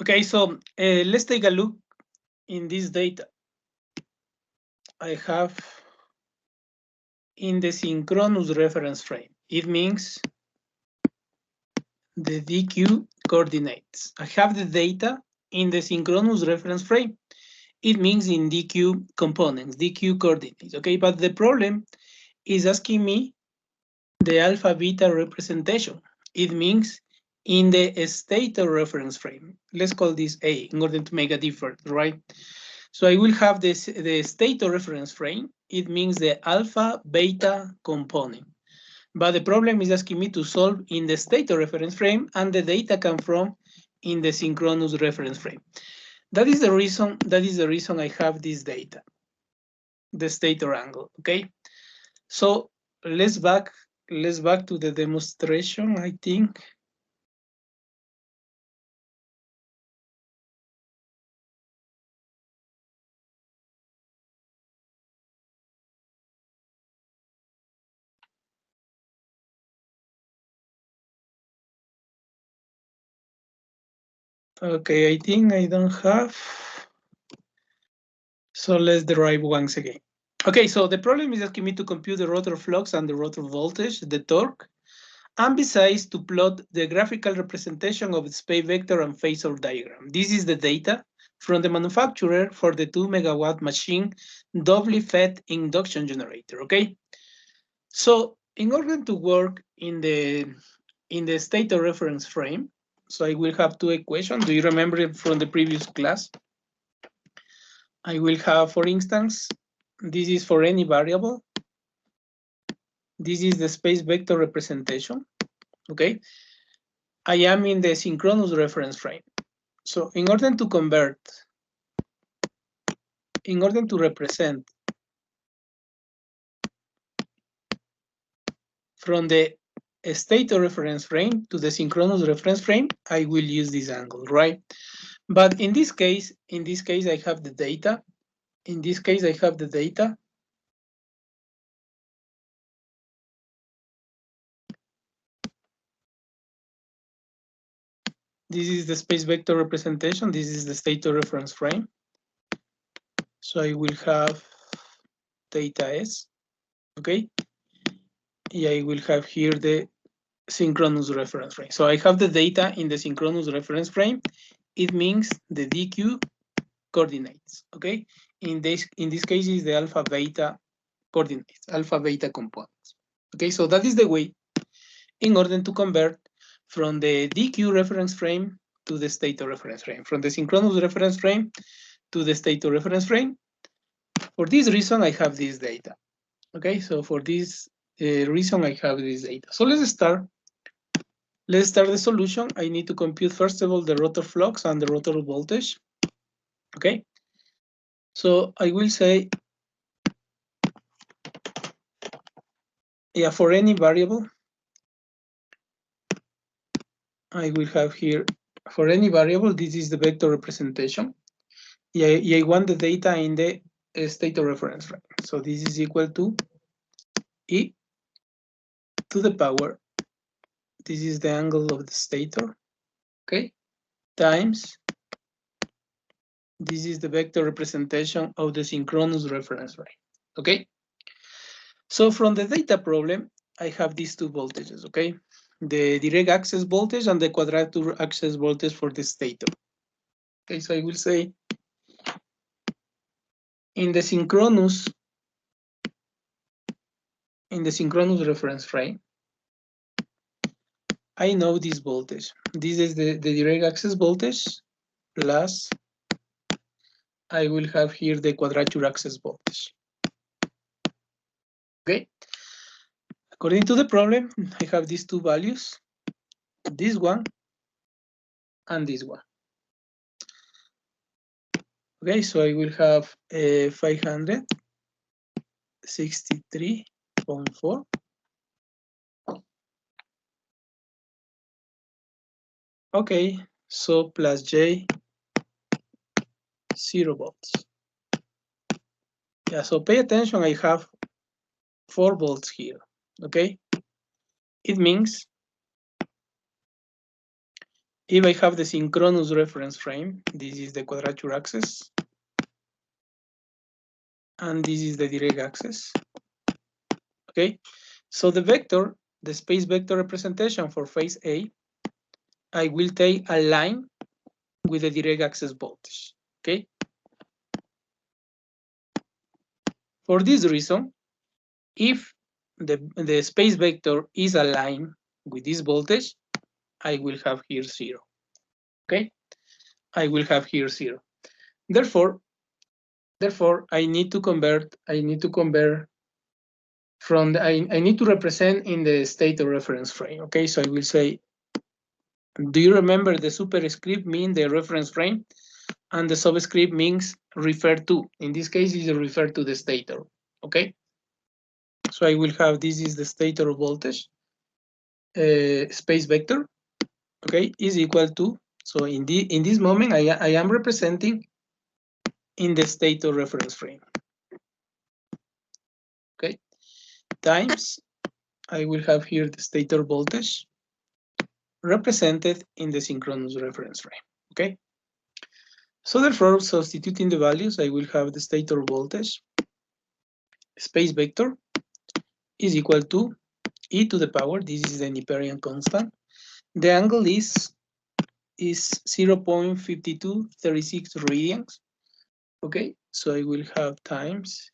Okay, so let's take a look in this data. I have in the synchronous reference frame. It means the DQ coordinates. I have the data in the synchronous reference frame. It means in DQ components, DQ coordinates, okay? But the problem is asking me the alpha beta representation. It means in the stator reference frame. Let's call this A in order to make a difference, right? So I will have the stator reference frame. It means the alpha beta component. But the problem is asking me to solve in the stator reference frame, and the data come from in the synchronous reference frame. That is the reason I have this data, the stator angle, okay? So let's back to the demonstration, I think. Okay, I think I don't have. So let's derive once again. Okay, so the problem is asking me to compute the rotor flux and the rotor voltage, the torque, and besides to plot the graphical representation of the space vector and phasor diagram. This is the data from the manufacturer for the 2 megawatt machine doubly fed induction generator, okay? So in order to work in the stator reference frame, so I will have two equations. Do you remember it from the previous class? I will have, for instance, this is for any variable. This is the space vector representation, okay? I am in the synchronous reference frame. So in order to represent from the stator reference frame to the synchronous reference frame, I will use this angle, right? But in this case, I have the data. In this case, I have the data. This is the space vector representation. This is the stator reference frame. So I will have data S, okay? Yeah, I will have here the synchronous reference frame. So I have the data in the synchronous reference frame. It means the DQ coordinates, okay? In this case is the alpha beta coordinates, alpha beta components. Okay, so that is the way in order to convert from the DQ reference frame to the stator reference frame, from the synchronous reference frame to the stator reference frame. For this reason, I have this data. Okay, so for this reason, I have this data. So let's start. Let's start the solution. I need to compute, first of all, the rotor flux and the rotor voltage. Okay, so I will say, yeah, for any variable, I will have here, for any variable, this is the vector representation. Yeah, I want the data in the stator reference frame. So this is equal to E to the power, this is the angle of the stator, okay, times, this is the vector representation of the synchronous reference frame, okay? So from the data problem, I have these two voltages, okay? The direct access voltage and the quadrature access voltage for the stator. Okay, so I will say in the synchronous reference frame, I know this voltage. This is the direct access voltage plus I will have here the quadrature access voltage. Okay. According to the problem, I have these two values, this one and this one. Okay, so I will have 563.4. Okay, so plus J, 0 volts. Yeah, so pay attention, I have 4 volts here, okay? It means If I have the synchronous reference frame, this is the quadrature axis, and this is the direct axis. Okay, so the vector, the space vector representation for phase A, I will take a line with the direct axis voltage. Okay. For this reason, if the space vector is aligned with this voltage, I will have here 0. Okay, I will have here 0. Therefore, I need to convert from the, I need to represent in the state of reference frame. Okay, so I will say, do you remember the superscript mean the reference frame, and the subscript means refer to? In this case, is refer to the stator. Okay, so I will have, this is the stator voltage space vector. Okay, is equal to, so in this moment I am representing in the stator reference frame. Okay, times I will have here the stator voltage represented in the synchronous reference frame. Okay, so therefore, substituting the values, I will have the stator voltage space vector is equal to e to the power, this is the Neperian constant. The angle is 0.5236 radians. Okay, so I will have times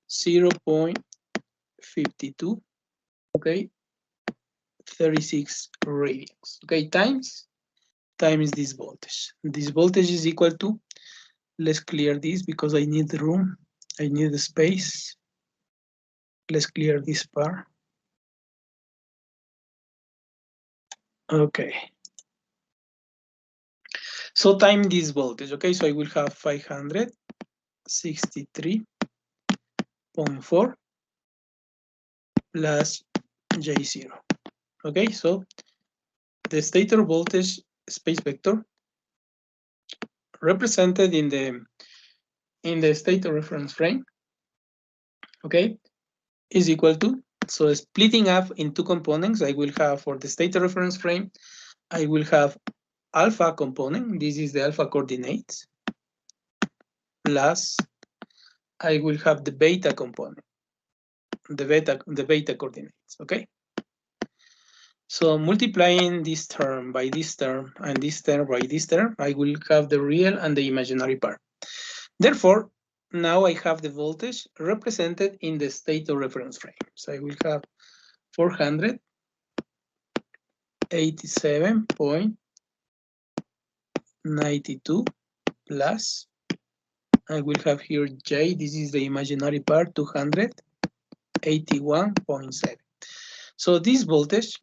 0.52, okay, 36 radians. Okay, times this voltage. This voltage is equal to, let's clear this because I need the room, I need the space. Let's clear this part. Okay. So time this voltage, okay, so I will have 563.4 plus J0. Okay, so the stator voltage space vector represented in the stator reference frame, okay, is equal to, so splitting up in two components, I will have for the stator reference frame, I will have alpha component, this is the alpha coordinates, plus I will have the beta component, the beta coordinates, okay? So multiplying this term by this term and this term by this term, I will have the real and the imaginary part. Therefore, now I have the voltage represented in the stator reference frame. So I will have 487.92 plus, I will have here J, this is the imaginary part, 281.7. So this voltage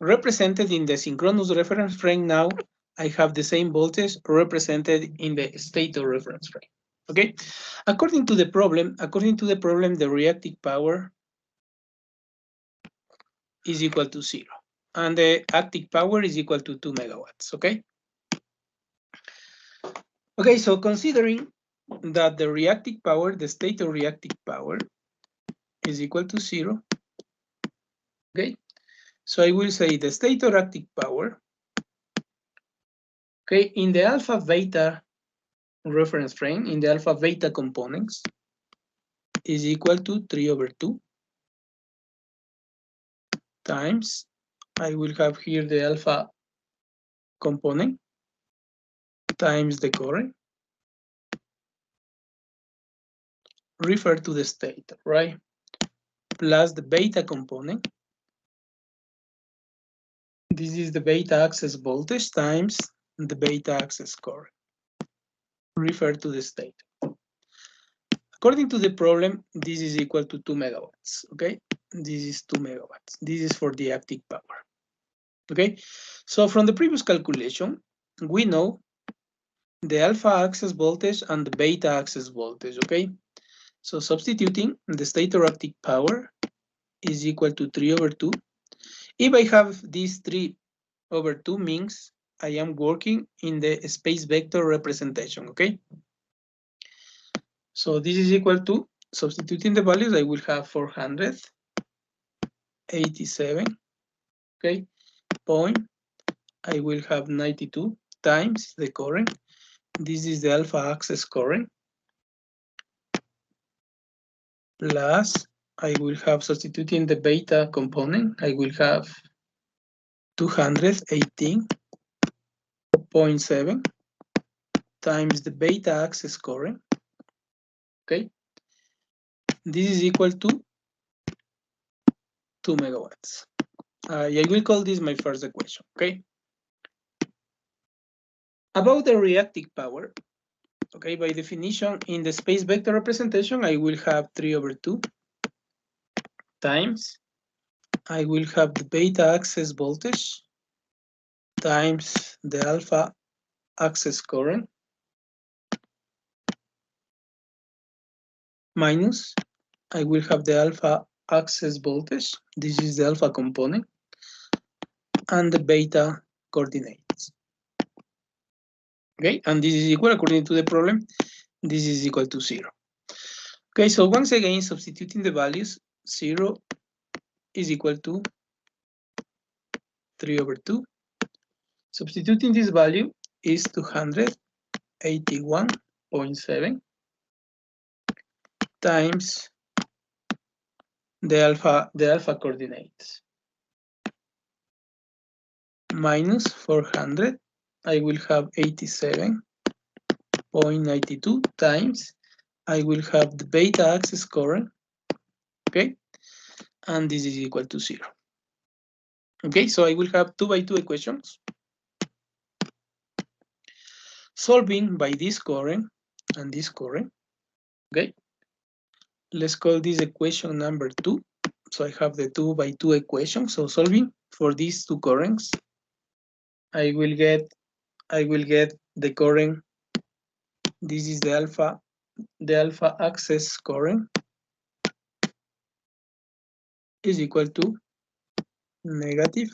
represented in the synchronous reference frame, now I have the same voltage represented in the stator reference frame. Okay, according to the problem, the reactive power is equal to 0, and the active power is equal to 2 megawatts. Okay. Okay, so considering that the reactive power, the stator reactive power, is equal to 0. Okay, so I will say the stator active power, okay, in the alpha beta reference frame, in the alpha beta components, is equal to 3/2 times, I will have here the alpha component times the current, refer to the stator, right? Plus the beta component. This is the beta access voltage times the beta access current, refer to the stator. According to the problem, this is equal to 2 megawatts, okay? This is 2 megawatts. This is for the active power, okay? So from the previous calculation, we know the alpha access voltage and the beta access voltage, okay? So substituting, the stator active power is equal to 3/2. If I have this 3/2 means I am working in the space vector representation, okay? So this is equal to, substituting the values, I will have 487, okay, I will have 92 times the current. This is the alpha access current. Plus, I will have, substituting the beta component, I will have 218.7 times the beta access current. Okay. This is equal to 2 megawatts. I will call this my first equation. Okay. About the reactive power, okay, by definition, in the space vector representation, I will have 3/2 times, I will have the beta access voltage times the alpha access current minus, I will have the alpha access voltage, this is the alpha component, and the beta coordinates. Okay, and this is equal, according to the problem, this is equal to 0. Okay, so once again, substituting the values, 0 is equal to 3/2. Substituting this value is 281.7 times the alpha coordinates minus 400. I will have 87.92 times, I will have the beta access current, okay, and this is equal to 0. Okay, so I will have 2x2 equations. Solving by this current and this current, okay. Let's call this equation number 2. So I have the 2x2 equation. So solving for these two currents, I will get the current. This is the alpha access current is equal to negative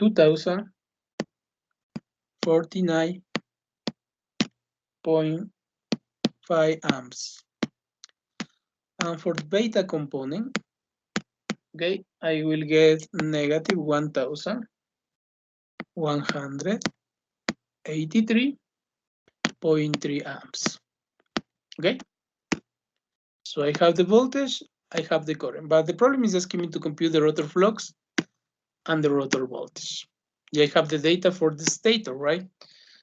2049.5 amps. And for the beta component, okay, I will get negative 1183.3 amps. Okay, so I have the voltage, I have the current, but the problem is asking me to compute the rotor flux and the rotor voltage. Yeah, I have the data for the stator, right?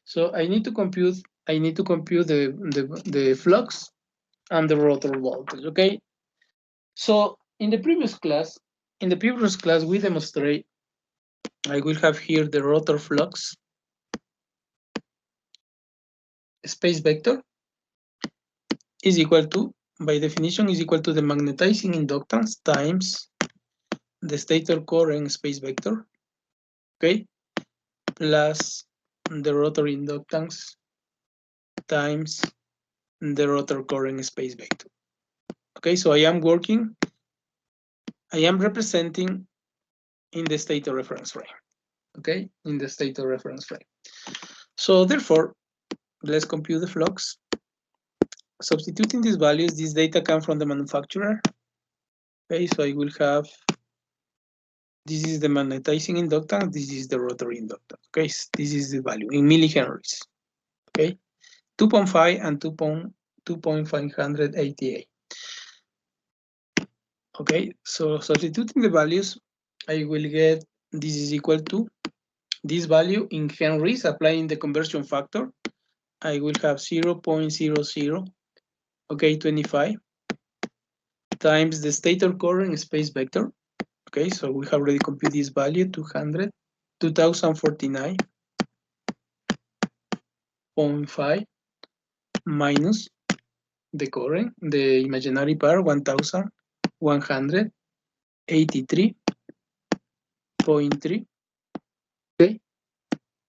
So I need to compute the flux and the rotor voltage. Okay. So in the previous class, we demonstrate, I will have here the rotor flux space vector is equal to, by definition, is equal to the magnetizing inductance times the stator current space vector, okay, plus the rotor inductance times the rotor current space vector. Okay, so I am representing in the stator reference frame. Okay, in the stator reference frame. So therefore, let's compute the flux. Substituting these values, this data come from the manufacturer. Okay, so I will have, this is the magnetizing inductance, this is the rotor inductance. Okay, this is the value in millihenries. Okay, 2.5 and 2.588. Okay, so substituting the values, I will get this is equal to this value in henries, applying the conversion factor. I will have 0.00, okay, 25 times the stator current space vector. Okay, so we have already computed this value, 2049.5 minus the current, the imaginary part, 1183.3, okay,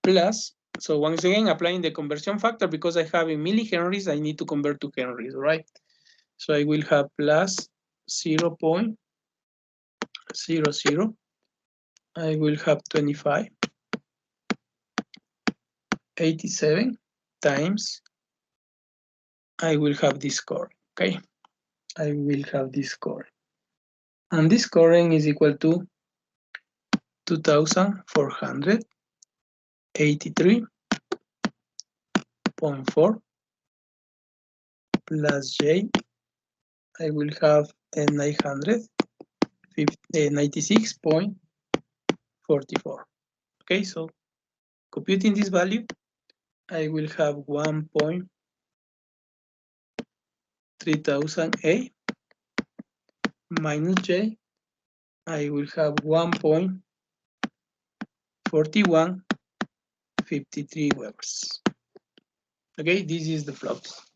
plus, so once again, applying the conversion factor, because I have in millihenries, I need to convert to henries, right? So I will have plus 0.00, I will have 25.87 times, I will have this current, okay? I will have this current. And this current is equal to 2,400 83.4 plus J, I will have 96.44. Okay, so computing this value, I will have 1.3000A minus J, I will have 1.4153 Webers. Okay, this is the flux.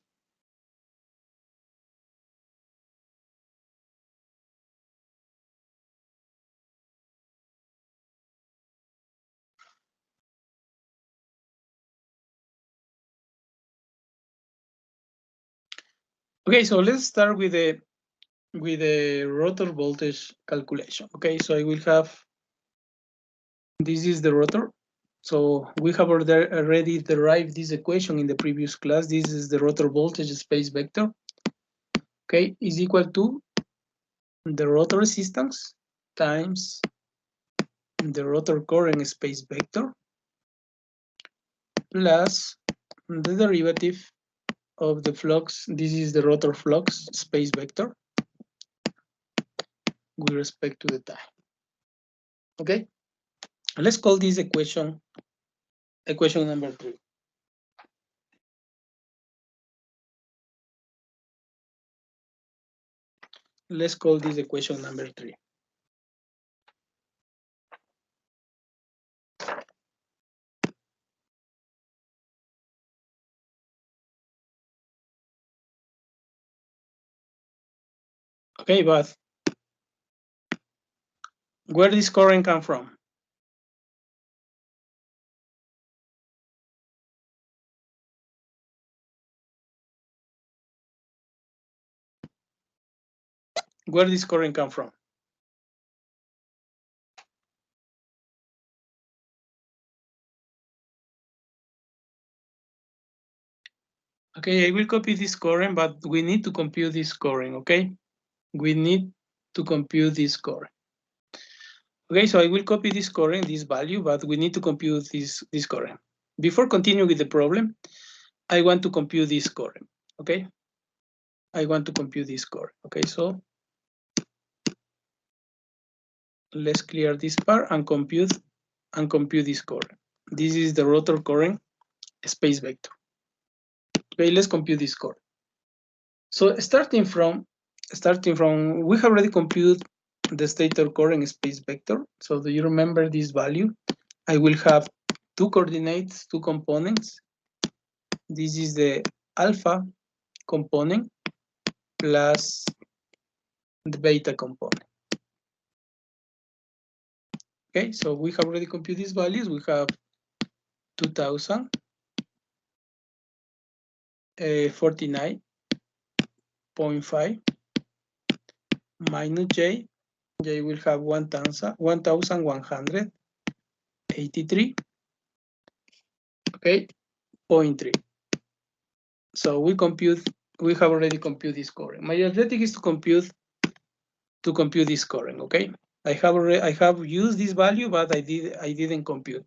Okay, so let's start with the rotor voltage calculation. Okay, so I will have, this is the rotor. So we have already derived this equation in the previous class. This is the rotor voltage space vector. Okay, is equal to the rotor resistance times the rotor current space vector plus the derivative of the flux. This is the rotor flux space vector with respect to the time. Okay, let's call this equation number 3. Let's call this equation number 3. Okay, but where this current come from? Where this current come from? Okay, I will copy this current, but we need to compute this current, okay? We need to compute this current. Okay, so I will copy this current, this value, but we need to compute this current. Before continuing with the problem, I want to compute this current, okay? I want to compute this current, okay? So let's clear this part and compute this current. This is the rotor current space vector. Okay, let's compute this current. So starting from, we have already computed the stator current space vector. So do you remember this value? I will have two coordinates, two components. This is the alpha component plus the beta component. Okay, so we have already computed these values. We have 2049.5 minus J. J will have 1,183. Okay, 0.3. So we have already computed this current. My objective is to compute this current, okay? I have used this value, but I didn't compute.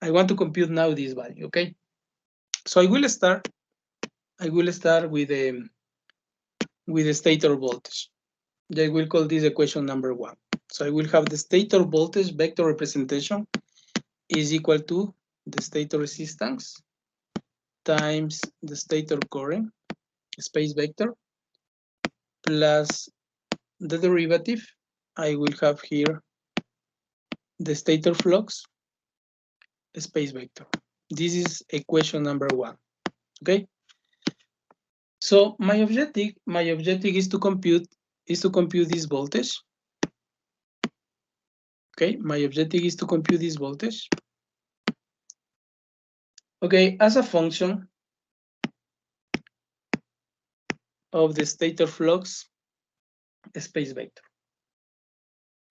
I want to compute now this value, okay? So I will start with the stator voltage. I will call this equation number 1. So I will have the stator voltage vector representation is equal to the stator resistance times the stator current space vector plus the derivative. I will have here the stator flux space vector. This is equation number 1. Okay. So my objective is to compute this voltage. Okay, my objective is to compute this voltage. Okay, as a function of the stator flux space vector.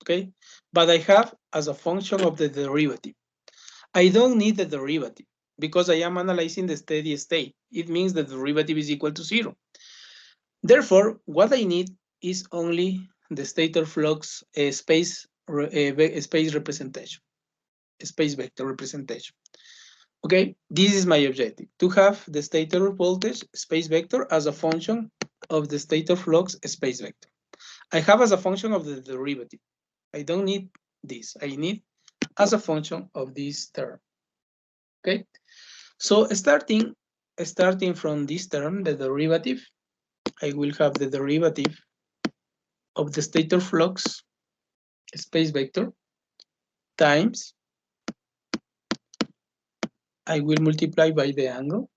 Okay, but I have as a function of the derivative. I don't need the derivative because I am analyzing the steady state. It means the derivative is equal to 0. Therefore, what I need is only the stator flux space representation, space vector representation. Okay, this is my objective, to have the stator voltage space vector as a function of the stator flux space vector. I have as a function of the derivative. I don't need this. I need as a function of this term. Okay, so starting from this term, the derivative, I will have the derivative of the stator flux space vector times, I will multiply by the angle.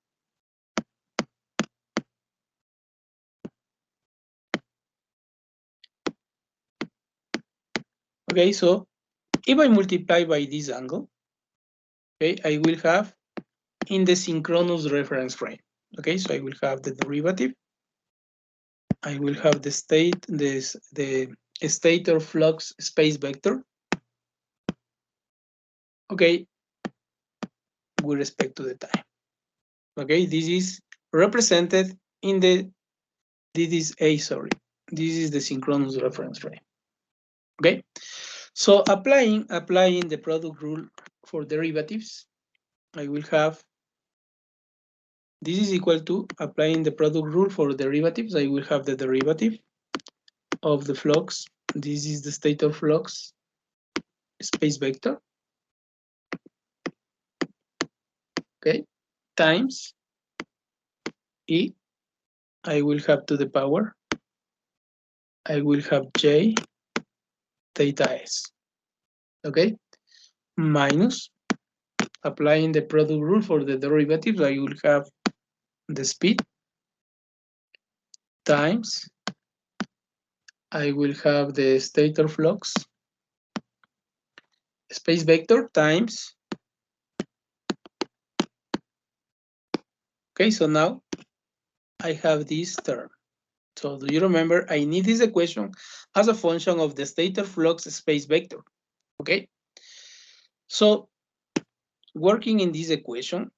Okay, so if I multiply by this angle, okay, I will have in the synchronous reference frame. Okay, so I will have the derivative. I will have the stator flux space vector. Okay, with respect to the time. Okay, this is represented in the, this is the synchronous reference frame. Okay, so applying the product rule for derivatives, I will have, this is equal to, applying the product rule for derivatives, I will have the derivative of the flux, this is the stator flux space vector, okay, times E, I will have to the power, I will have J theta S, okay, minus, applying the product rule for the derivatives, I will have the speed times, I will have the stator flux space vector times, okay, so now I have this term. So do you remember, I need this equation as a function of the stator flux space vector, okay? So working in this equation,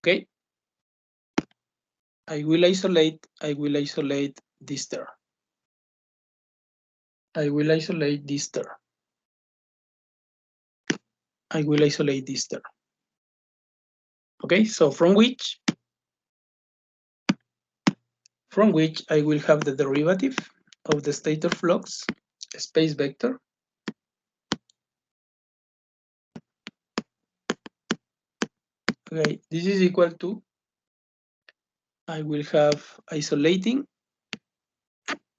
okay, I will isolate this term. I will isolate this term. Okay, so from which I will have the derivative of the stator flux space vector. Okay, this is equal to, I will have isolating,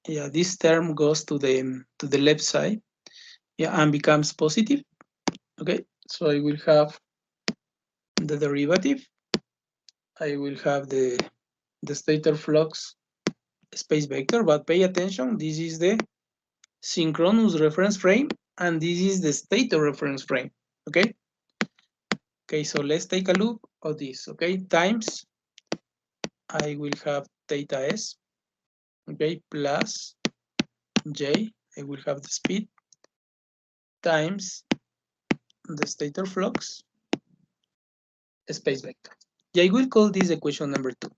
yeah, this term goes to the left side, yeah, and becomes positive. Okay, so I will have the derivative, I will have the stator flux space vector, but pay attention, this is the synchronous reference frame and this is the stator reference frame. Okay, okay, so let's take a look at this. Okay, times, I will have theta S, okay, plus J, I will have the speed, times the stator flux space vector. Yeah, I will call this equation number 2.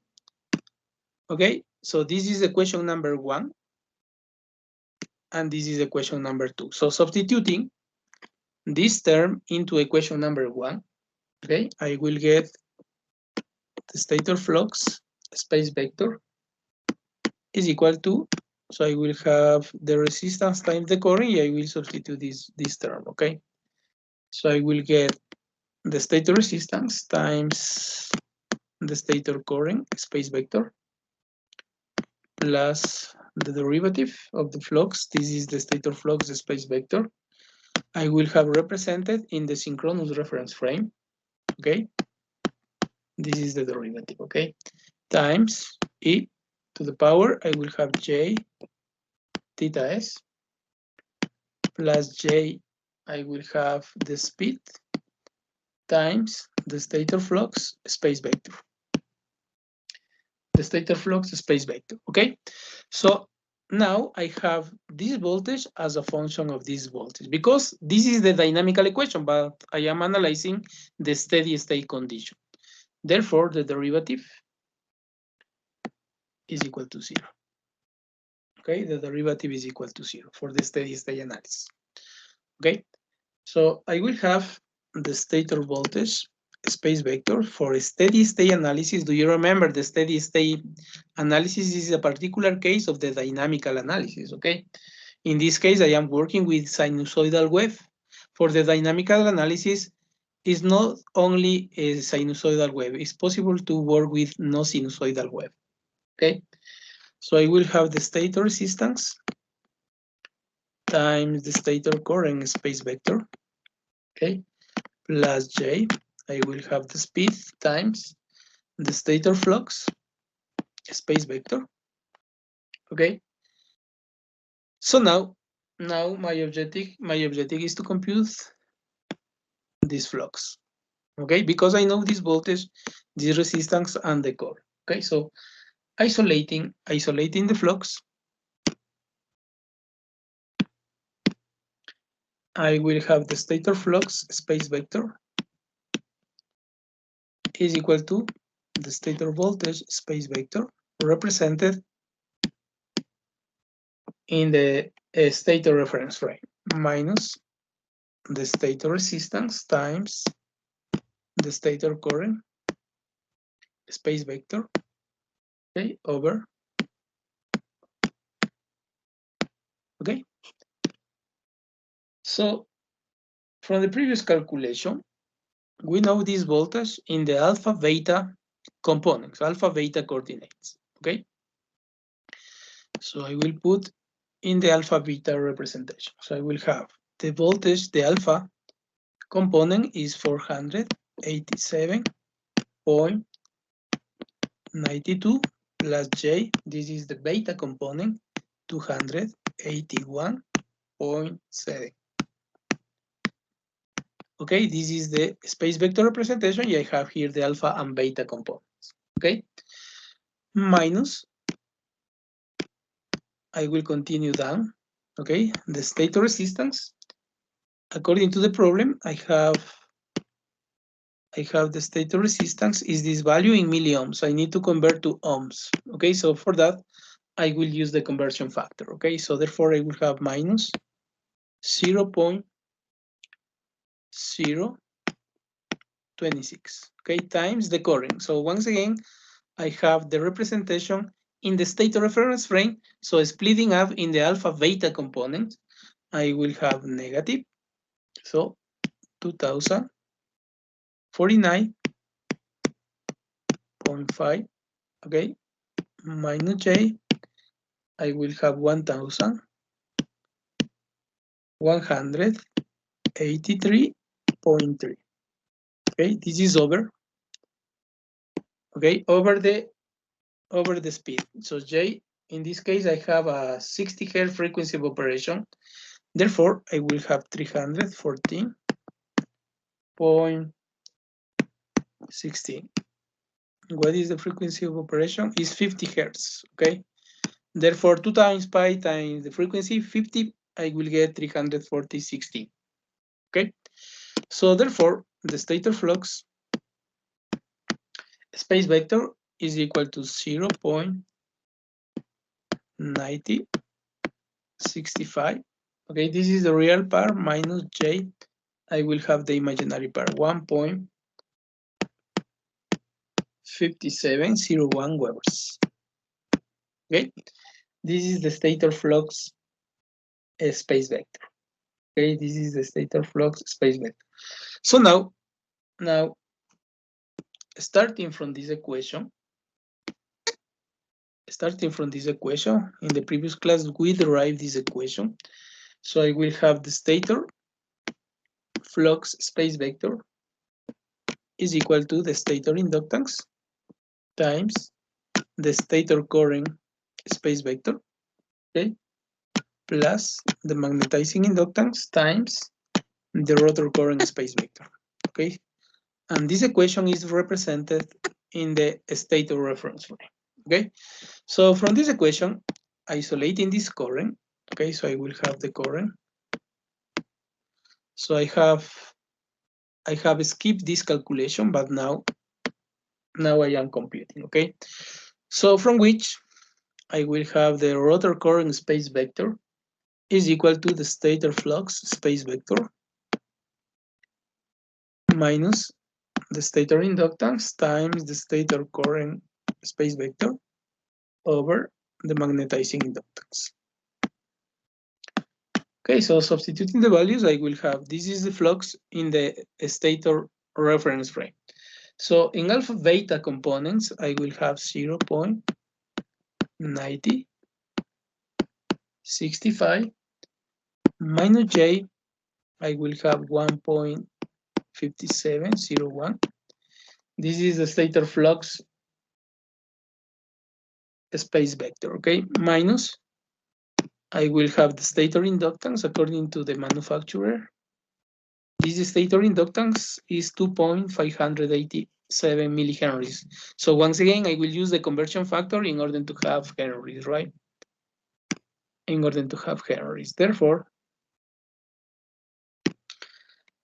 Okay, so this is equation number 1, and this is equation number 2. So substituting this term into equation number 1, okay, I will get the stator flux space vector is equal to, so I will have the resistance times the current, I will substitute this term, okay? So I will get the stator resistance times the stator current space vector plus the derivative of the flux, this is the stator flux space vector, I will have represented in the synchronous reference frame, okay? This is the derivative, okay? Times E to the power, I will have J theta S plus J, I will have the speed times the stator flux space vector. The stator flux space vector, okay? So now I have this voltage as a function of this voltage because this is the dynamical equation, but I am analyzing the steady state condition. Therefore, the derivative is equal to 0. Okay, the derivative is equal to 0 for the steady state analysis. okay? So I will have the stator voltage space vector for steady state analysis. Do you remember the steady state analysis is a particular case of the dynamical analysis, okay? In this case, I am working with sinusoidal wave. For the dynamical analysis, it's not only a sinusoidal wave, it's possible to work with no sinusoidal wave, okay? So I will have the stator resistance times the stator current space vector, okay, plus J. I will have the speed times the stator flux space vector, okay. So now my objective is to compute this flux, okay, because I know this voltage, this resistance, and the core, okay. So isolating the flux, I will have the stator flux space vector is equal to the stator voltage space vector represented in the stator reference frame minus the stator resistance times the stator current space vector, okay, over, okay. So from the previous calculation, we know this voltage in the alpha beta components, alpha beta coordinates, okay. So I will put in the alpha beta representation. So I will have the voltage, the alpha component is 487.92 plus J. This is the beta component, 281.7. Okay, this is the space vector representation. I have here the alpha and beta components. Okay, minus, I will continue down. Okay, the stator resistance. According to the problem, I have the stator resistance is this value in milliohms. I need to convert to ohms. Okay, so for that, I will use the conversion factor. Okay, so therefore I will have minus 0.026. Okay, times the current. So once again, I have the representation in the stator reference frame. So splitting up in the alpha beta component, I will have negative. So 2049.5, okay, minus J, I will have 1183.3. Okay, this is over. Okay, over the speed. So J, in this case, I have a 60 Hz frequency of operation. Therefore, I will have 314.16. What is the frequency of operation? Is 50 Hz, okay? Therefore, 2 times pi times the frequency, 50, I will get 340.16, okay? So therefore, the stator flux space vector is equal to 0.9065. Okay, this is the real part minus J. I will have the imaginary part, 1.5701 Webers. Okay, this is the stator flux space vector. Okay, this is the stator flux space vector. So now starting from this equation, in the previous class we derived this equation. So I will have the stator flux space vector is equal to the stator inductance times the stator current space vector, okay, plus the magnetizing inductance times the rotor current space vector, okay. And this equation is represented in the stator reference frame, okay. So from this equation, isolating this current, okay, so I will have the current. So I have skipped this calculation, but now I am computing, okay. So from which I will have the rotor current space vector is equal to the stator flux space vector minus the stator inductance times the stator current space vector over the magnetizing inductance. Okay, so substituting the values, I will have, this is the flux in the stator reference frame. So in alpha beta components, I will have 0.9065 minus J, I will have 1.5701. This is the stator flux space vector, okay? Minus, I will have the stator inductance according to the manufacturer. This stator inductance is 2.587 millihenries. So once again, I will use the conversion factor in order to have henries, right? In order to have henries. Therefore,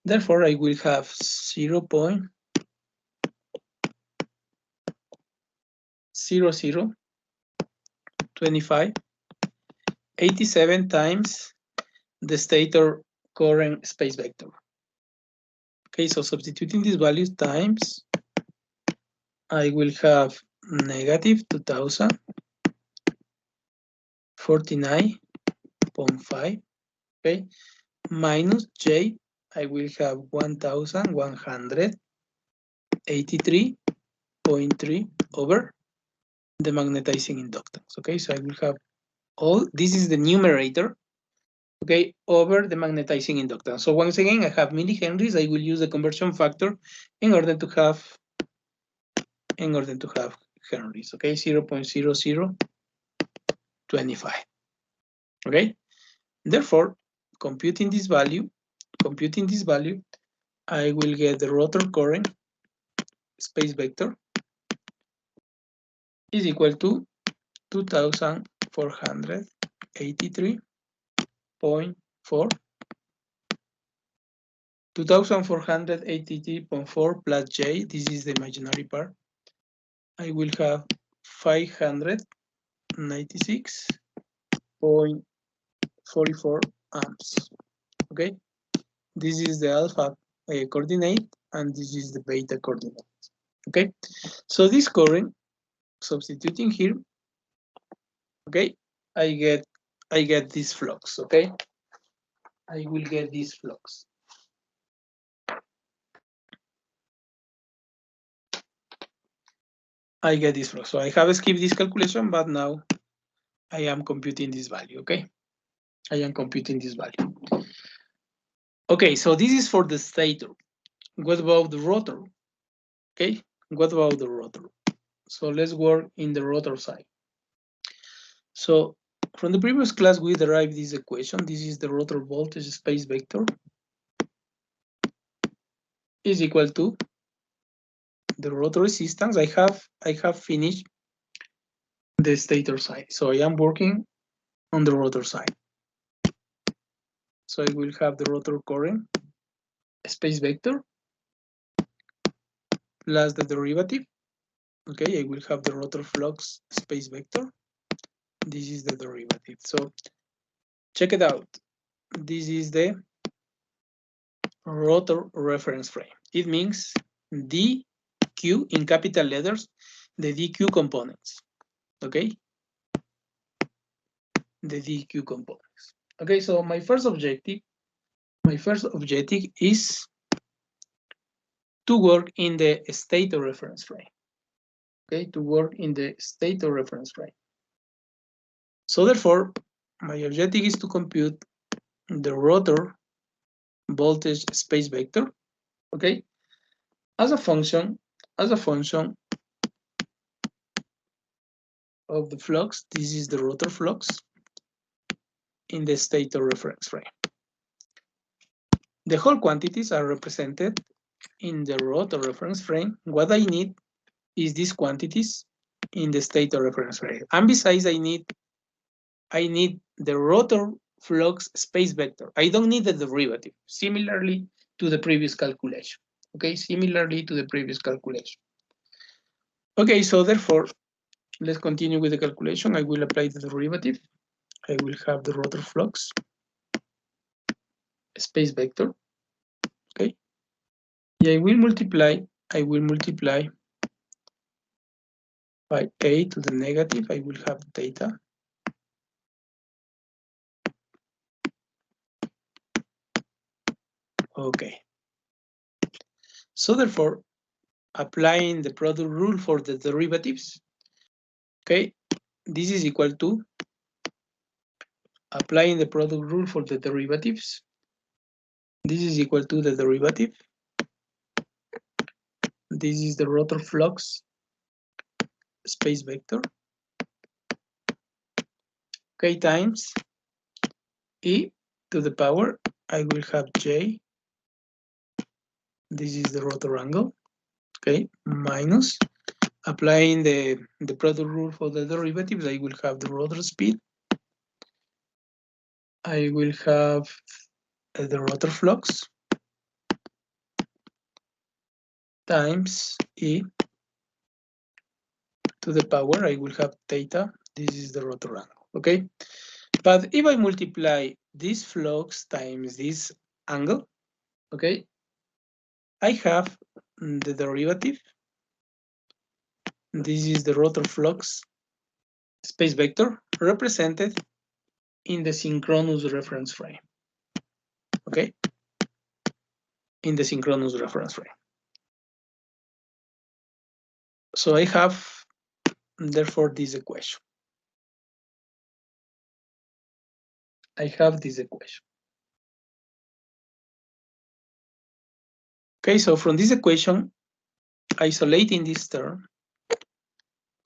I will have 0.002587 times the stator current space vector. Okay, so substituting these values times, I will have negative 2049.5, okay, minus J, I will have 1183.3 over the magnetizing inductance, okay? So I will have all, this is the numerator, okay, over the magnetizing inductance. So once again, I have millihenries, I will use the conversion factor in order to have henries, okay, 0.0025, okay? Therefore, computing this value, I will get the rotor current space vector is equal to 2483.4 2483.4 plus J, this is the imaginary part. I will have 596.44 amps. Okay, this is the alpha coordinate and this is the beta coordinate. Okay, so this current, substituting here, okay, I get this flux. Okay, I will get this flux. I get this flux. So I have skipped this calculation, but now I am computing this value. Okay, I am computing this value. Okay, so this is for the stator. What about the rotor? Okay, what about the rotor? So let's work in the rotor side. So from the previous class, we derived this equation. This is the rotor voltage space vector is equal to the rotor resistance. I have finished the stator side. So I am working on the rotor side. So I will have the rotor current space vector plus the derivative. Okay, I will have the rotor flux space vector. This is the derivative. So check it out. This is the rotor reference frame. It means DQ in capital letters, the DQ components. Okay, the DQ components. Okay, so my first objective is to work in the stator reference frame. Okay, to work in the stator reference frame. So therefore, my objective is to compute the rotor voltage space vector. Okay, as a function of the flux. This is the rotor flux in the stator reference frame. The whole quantities are represented in the rotor reference frame. What I need is these quantities in the stator reference frame. And besides, I need the rotor flux space vector. I don't need the derivative, similarly to the previous calculation. Okay, similarly to the previous calculation. Okay, so therefore, let's continue with the calculation. I will apply the derivative. I will have the rotor flux space vector. Okay. I will multiply by a to the negative. I will have theta. Okay. So therefore, applying the product rule for the derivatives, okay, this is equal to applying the product rule for the derivatives. This is equal to the derivative. This is the rotor flux space vector. Okay, times e to the power, I will have j. This is the rotor angle. Okay, minus applying the product rule for the derivatives, I will have the rotor speed. I will have the rotor flux times e to the power, I will have theta. This is the rotor angle, okay? But if I multiply this flux times this angle, okay, I have the derivative. This is the rotor flux space vector represented in the synchronous reference frame, okay? In the synchronous reference frame. So I have, therefore, this equation. I have this equation. Okay, so from this equation, isolating this term,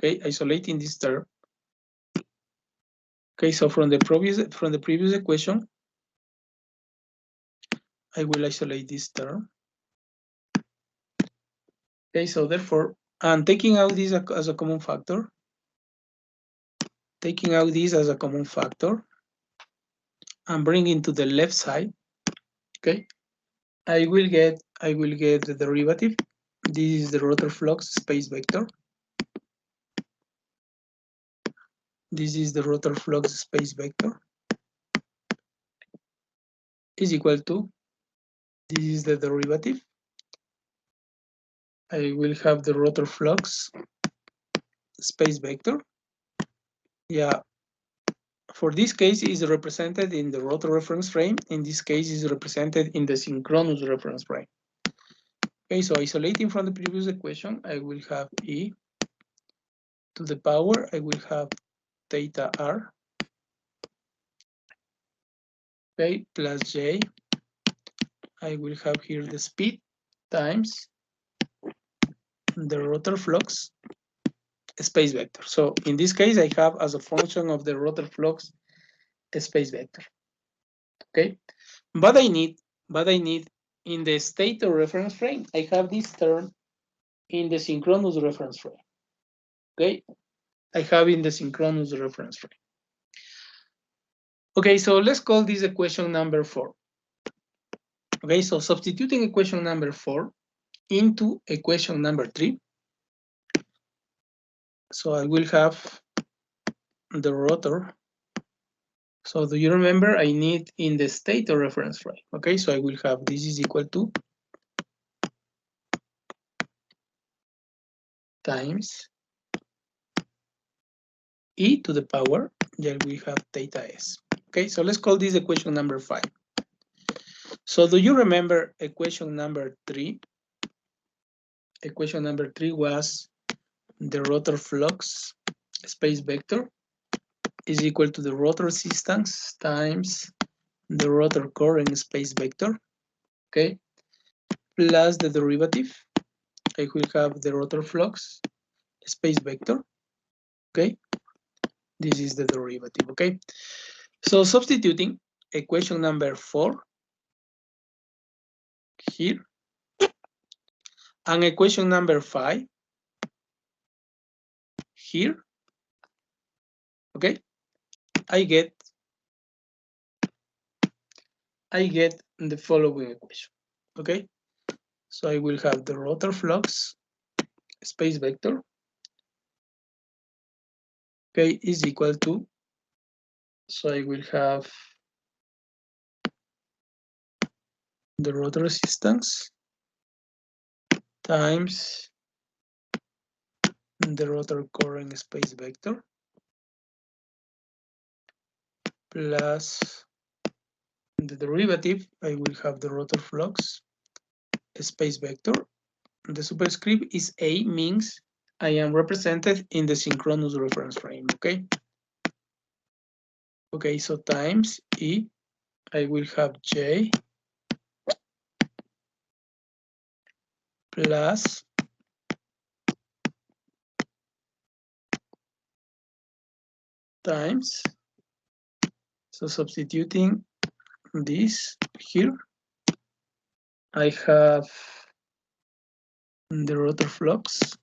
okay, isolating this term. Okay, so from the previous equation, I will isolate this term. Okay, so therefore, I'm taking out this as a common factor. Taking out this as a common factor, and bringing to the left side. Okay, I will get the derivative. This is the rotor flux space vector. This is the rotor flux space vector. Is equal to, this is the derivative. I will have the rotor flux space vector. Yeah, for this case is represented in the rotor reference frame. In this case is represented in the synchronous reference frame. Okay, so isolating from the previous equation, I will have E to the power, I will have theta R, okay, plus J. I will have here the speed times the rotor flux space vector. So in this case, I have as a function of the rotor flux space vector. Okay, but I need in the stator reference frame, I have this term in the synchronous reference frame. Okay, I have in the synchronous reference frame. Okay, so let's call this equation number 4. Okay, so substituting equation number 4 into equation number 3. So I will have the rotor. So do you remember I need in the stator reference frame? Okay, so I will have this is equal to times e to the power, then we have theta s. Okay, so let's call this equation number 5. So do you remember equation number 3? Equation number 3 was the rotor flux space vector is equal to the rotor resistance times the rotor current space vector, okay, plus the derivative. I will have the rotor flux space vector, okay. This is the derivative, okay. So substituting equation number 4 here and equation number 5 here, okay, I get the following equation, okay. So I will have the rotor flux space vector, okay, is equal to, so I will have the rotor resistance times the rotor current space vector plus the derivative. I will have the rotor flux space vector. The superscript is A, means I am represented in the synchronous reference frame, okay? Okay, so times E, I will have J plus times, so substituting this here, I have the rotor flux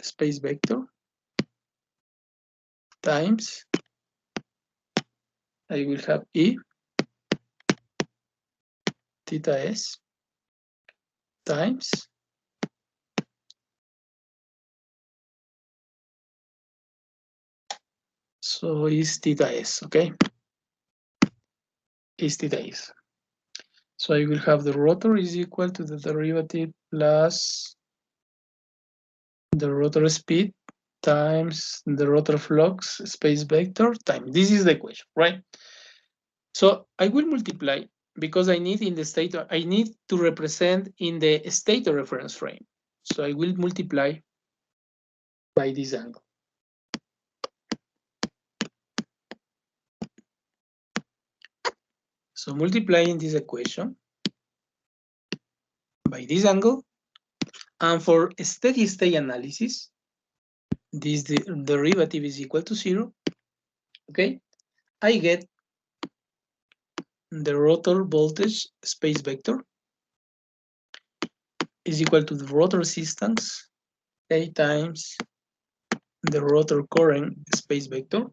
space vector times, I will have E theta S times so is theta S, okay? Is theta S. So I will have the rotor is equal to the derivative plus the rotor speed times the rotor flux space vector times. This is the equation, right? So I will multiply because I need in the stator, I need to represent in the stator reference frame. So I will multiply by this angle. So multiplying this equation by this angle, and for steady state analysis, this derivative is equal to 0, okay? I get the rotor voltage space vector is equal to the rotor resistance A times the rotor current space vector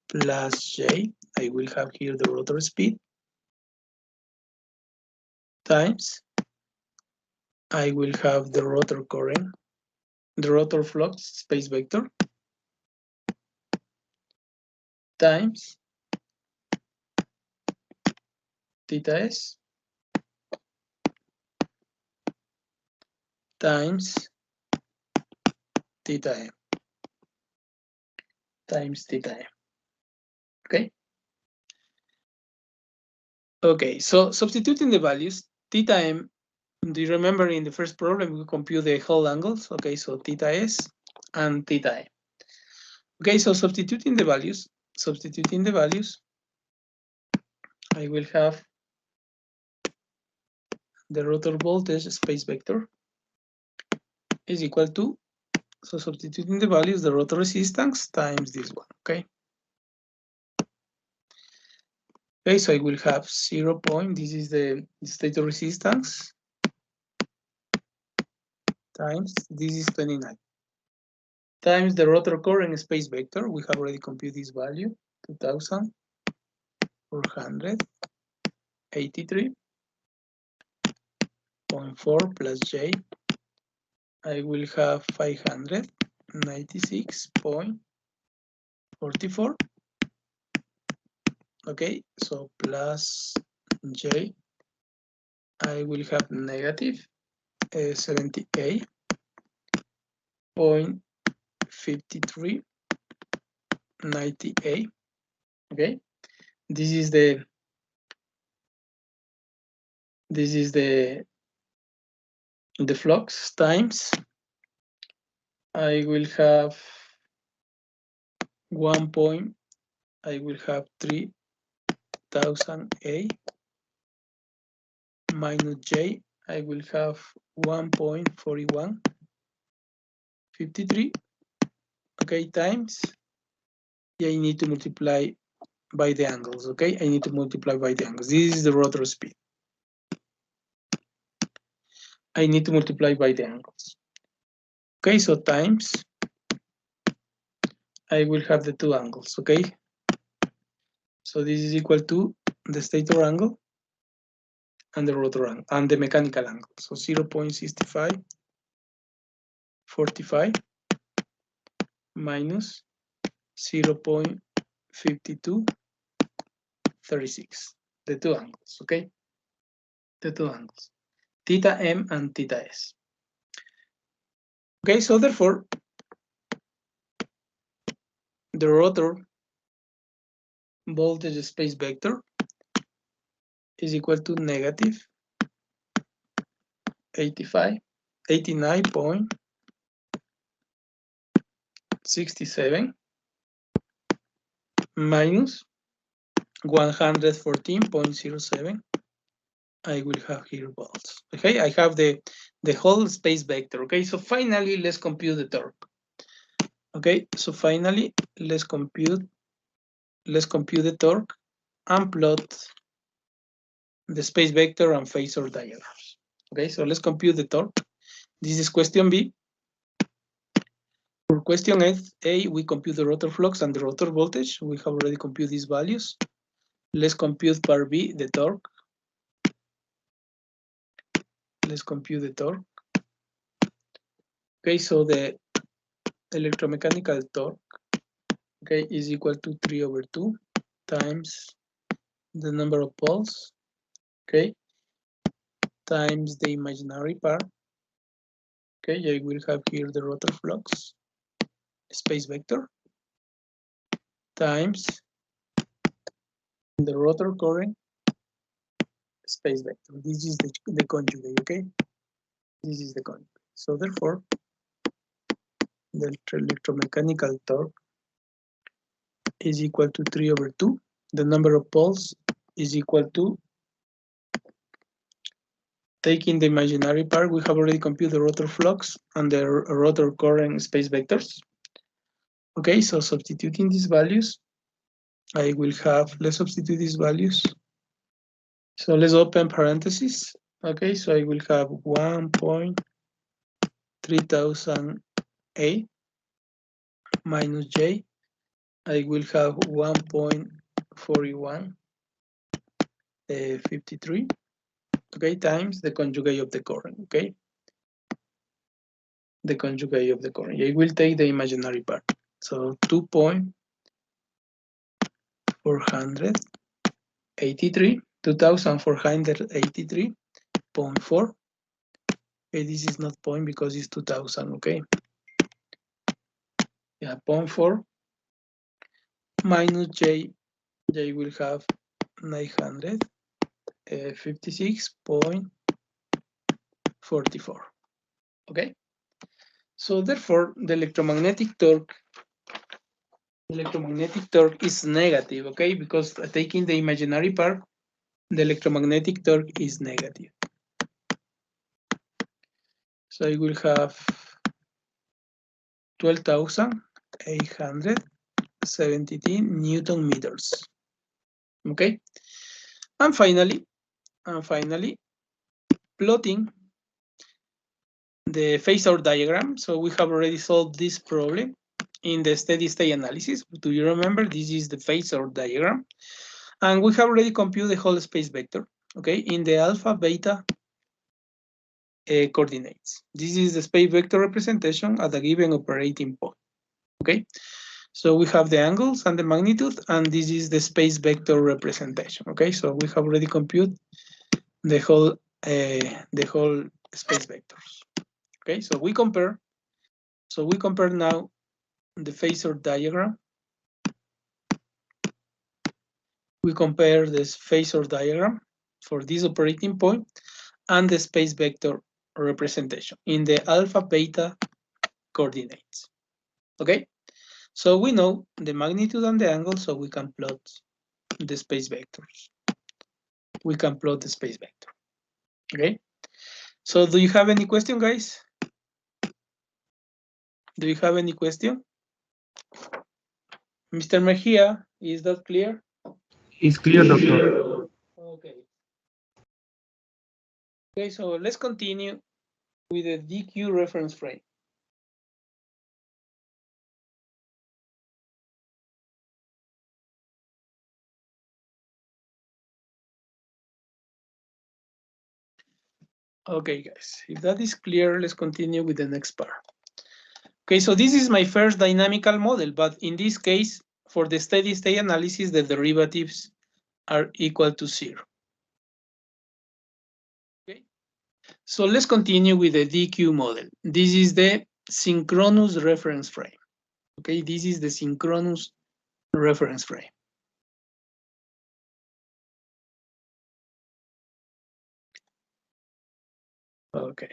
plus J. I will have here the rotor speed times I will have the rotor current, the rotor flux space vector times theta S times theta M times theta M. Okay. Okay, so substituting the values, theta M, do you remember in the first problem we compute the whole angles? Okay, so theta S and theta M. Okay, so substituting the values, I will have the rotor voltage space vector is equal to, so substituting the values, the rotor resistance times this one, okay? Okay, so I will have 0. This is the stator resistance times, this is 29, times the rotor current space vector. We have already computed this value, 2,483.4 plus J. I will have 596.44. Okay, so plus J, I will have negative 78.5398. Okay, this is the flux times I will have 1 point, I will have 3,000 A minus J, I will have 1.4153. Okay, times, yeah, I need to multiply by the angles, okay? I need to multiply by the angles. This is the rotor speed. I need to multiply by the angles. Okay, so times, I will have the two angles, okay? So this is equal to the stator angle and the rotor angle and the mechanical angle. So 0.6545 minus 0.5236, the two angles, okay? the two angles, theta M and theta S. Okay, so therefore, the rotor voltage space vector is equal to negative 89.67 minus 114.07. I will have here volts. Okay, I have the whole space vector. Okay, so finally let's compute the torque. Okay, so finally let's compute the torque and plot the space vector and phasor diagrams. Okay, so let's compute the torque. This is question B. For question A, we compute the rotor flux and the rotor voltage. We have already computed these values. Let's compute part B, the torque. Let's compute the torque. Okay, so the electromechanical torque, okay, is equal to 3/2 times the number of poles, okay, times the imaginary part. Okay, I will have here the rotor flux space vector times the rotor current space vector. This is the conjugate, okay? This is the conjugate. So therefore, the electromechanical torque is equal to 3/2. The number of poles is equal to, taking the imaginary part, we have already computed the rotor flux and the rotor current space vectors. Okay, so substituting these values, I will have, let's substitute these values. So let's open parentheses. Okay, so I will have 1.3008 minus J. I will have 1.4153. Okay, times the conjugate of the current. Okay, the conjugate of the current. I will take the imaginary part. So 2483.4. Okay, this is not point because it's 2000. Okay, yeah, 0.4 minus J. J will have 956.44. Okay, so therefore the electromagnetic torque is negative. Okay, because taking the imaginary part, the electromagnetic torque is negative. So I will have 12,817 Newton meters. Okay, and finally, plotting the phasor diagram. So we have already solved this problem in the steady state analysis. Do you remember? This is the phasor diagram, and we have already computed the whole space vector. Okay, in the alpha beta coordinates. This is the space vector representation at a given operating point. Okay, so we have the angles and the magnitude, and this is the space vector representation. Okay, so we have already computed the whole space vectors. Okay, so we compare. So we compare now the phasor diagram. We compare this phasor diagram for this operating point and the space vector representation in the alpha beta coordinates. Okay, so we know the magnitude and the angle, so we can plot the space vectors. We can plot the space vector. Okay, so do you have any question, guys? Do you have any question? Mr. Mejia, is that clear? It's clear, doctor. Okay. Okay, so let's continue with the DQ reference frame. Okay, guys, if that is clear, let's continue with the next part. Okay, so this is my first dynamical model, but in this case, for the steady state analysis, the derivatives are equal to 0. So let's continue with the DQ model. This is the synchronous reference frame. Okay, this is the synchronous reference frame. Okay.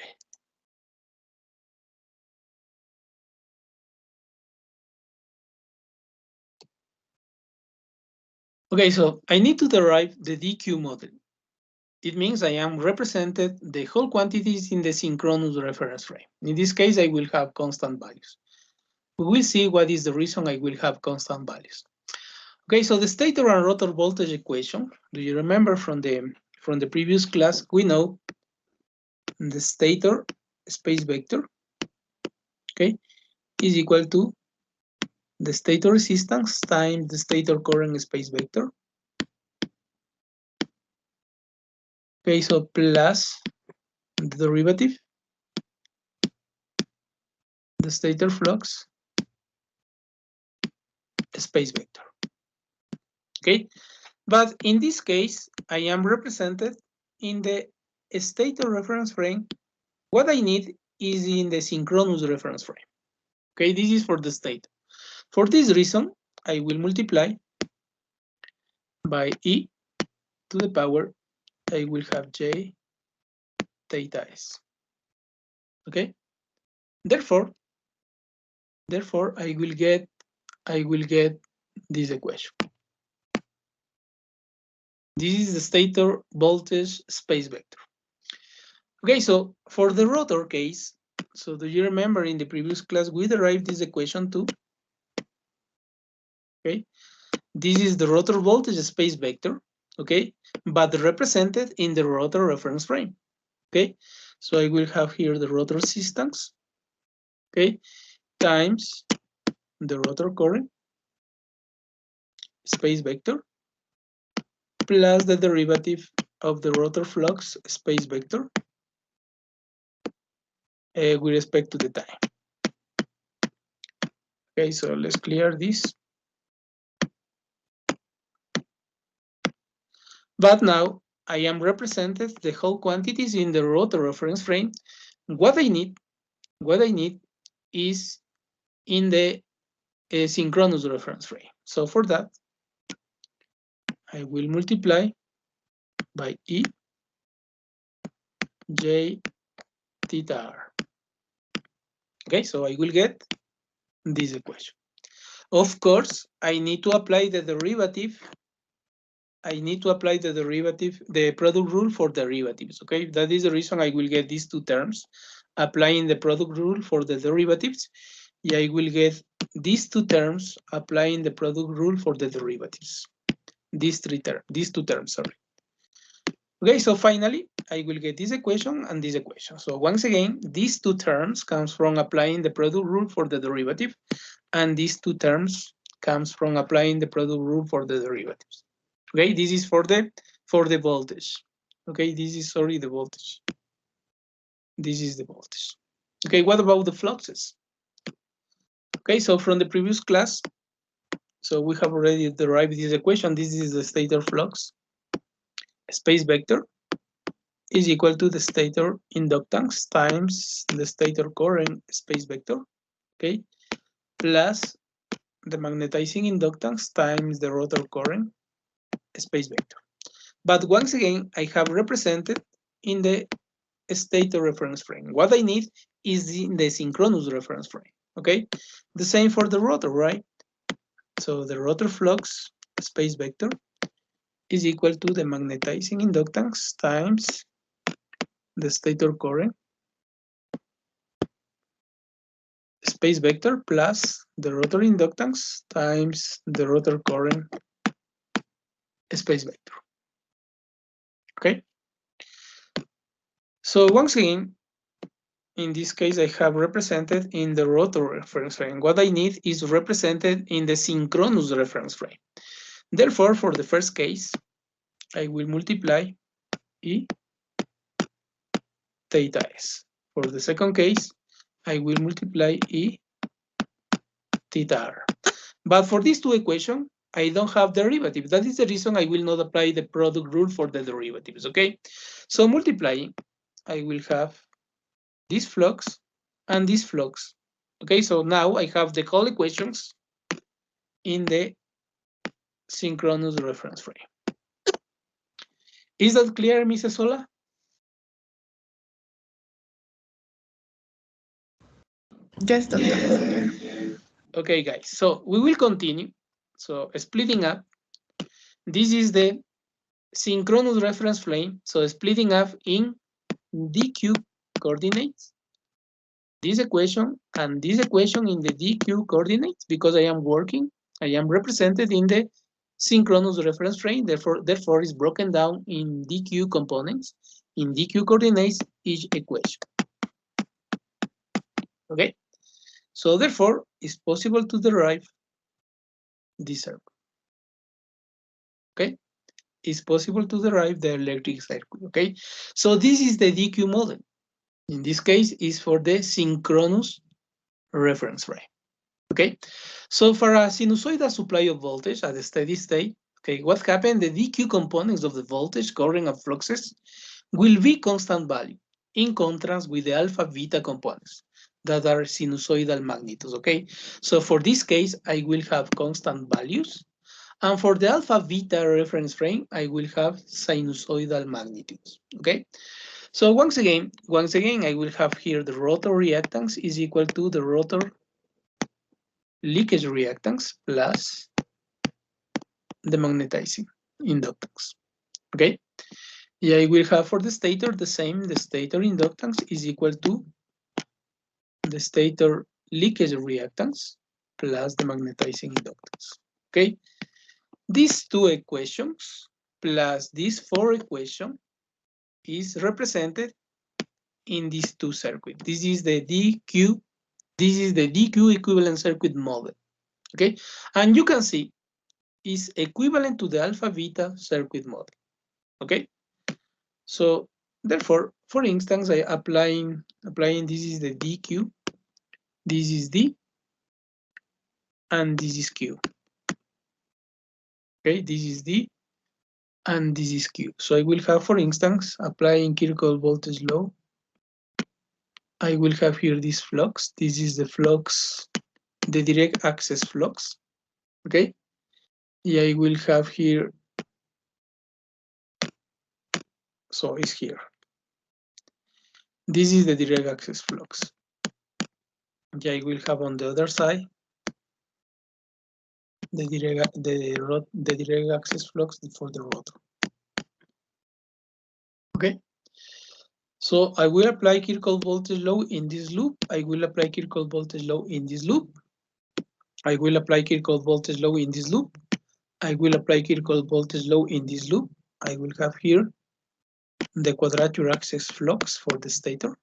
Okay, so I need to derive the DQ model. It means I am represented the whole quantities in the synchronous reference frame. In this case, I will have constant values. We will see what is the reason I will have constant values. Okay, so the stator and rotor voltage equation, do you remember from the previous class? We know the stator space vector, okay, is equal to the stator resistance times the stator current space vector. Okay, so plus the derivative, the stator flux space vector. Okay, but in this case, I am represented in the stator reference frame. What I need is in the synchronous reference frame. Okay, this is for the state. For this reason, I will multiply by E to the power, I will have J theta S. Okay, therefore I will get this equation. This is the stator voltage space vector. Okay, so for the rotor case, so do you remember in the previous class we derived this equation too? Okay, this is the rotor voltage space vector, okay, but represented in the rotor reference frame. Okay, so I will have here the rotor resistance, okay, times the rotor current space vector plus the derivative of the rotor flux space vector with respect to the time. Okay, so let's clear this. But now I am represented the whole quantities in the rotor reference frame. What I need is in the synchronous reference frame. So for that, I will multiply by E J theta R. Okay, so I will get this equation. Of course, I need to apply the derivative. The product rule for derivatives. Okay, that is the reason I will get these two terms. Applying the product rule for the derivatives, yeah, I will get these two terms applying the product rule for the derivatives. These two terms, sorry. Okay, so finally, I will get this equation and this equation. So once again, these two terms comes from applying the product rule for the derivative, and these two terms comes from applying the product rule for the derivatives. Okay, this is for the voltage. Okay, this is, sorry, the voltage. This is the voltage. Okay, what about the fluxes? Okay, so from the previous class, so we have already derived this equation. This is the stator flux space vector is equal to the stator inductance times the stator current space vector, okay, plus the magnetizing inductance times the rotor current space vector. But once again, I have represented in the stator reference frame. What I need is in the synchronous reference frame, okay? The same for the rotor, right? So the rotor flux space vector is equal to the magnetizing inductance times the stator current space vector plus the rotor inductance times the rotor current space vector. Okay? So once again, in this case, I have represented in the rotor reference frame. What I need is represented in the synchronous reference frame. Therefore, for the first case, I will multiply E theta S. For the second case, I will multiply E theta R. But for these two equations, I don't have derivative. That is the reason I will not apply the product rule for the derivatives, okay? So multiplying I will have this flux and this flux. Okay, so now I have the whole equations in the synchronous reference frame. Is that clear, Mrs. Sola? Yes, doctor. Okay, guys, so we will continue. So splitting up, this is the synchronous reference frame. So splitting up in dq coordinates, this equation and this equation in the dq coordinates, because I am represented in the synchronous reference frame, therefore is broken down in dq components, in dq coordinates, each equation. Okay, so therefore it's possible to derive this circuit. Okay, it's possible to derive the electric circuit. Okay, so this is the dq model. In this case, is for the synchronous reference frame. Okay, so for a sinusoidal supply of voltage at a steady state, okay, what happened? The dq components of the voltage, current, and fluxes will be constant value, in contrast with the alpha beta components that are sinusoidal magnitudes. Okay, so for this case, I will have constant values, and for the alpha beta reference frame, I will have sinusoidal magnitudes. Okay. So once again, I will have here the rotor reactance is equal to the rotor leakage reactance plus the magnetizing inductance. Okay. Yeah, I will have for the stator the same. The stator inductance is equal to the stator leakage reactance plus the magnetizing inductance. Okay. These two equations plus this fourth equation is represented in these two circuits. This is the DQ equivalent circuit model. Okay, and you can see is equivalent to the alpha beta circuit model. Okay, so therefore, for instance, I applying this is the DQ, this is D, and this is Q. Okay, this is D, and this is Q. So I will have, for instance, applying Kirchhoff voltage law. I will have here this flux. This is the flux, the direct access flux. Okay, yeah, I will have here. So it's here. This is the direct access flux. Yeah, I will have on the other side the direct access flux for the rotor. Okay. So I will apply Kirchhoff voltage law in this loop. I will apply Kirchhoff voltage law in this loop. I will apply Kirchhoff voltage law in this loop. I will apply Kirchhoff voltage law in this loop. I will have here the quadrature access flux for the stator.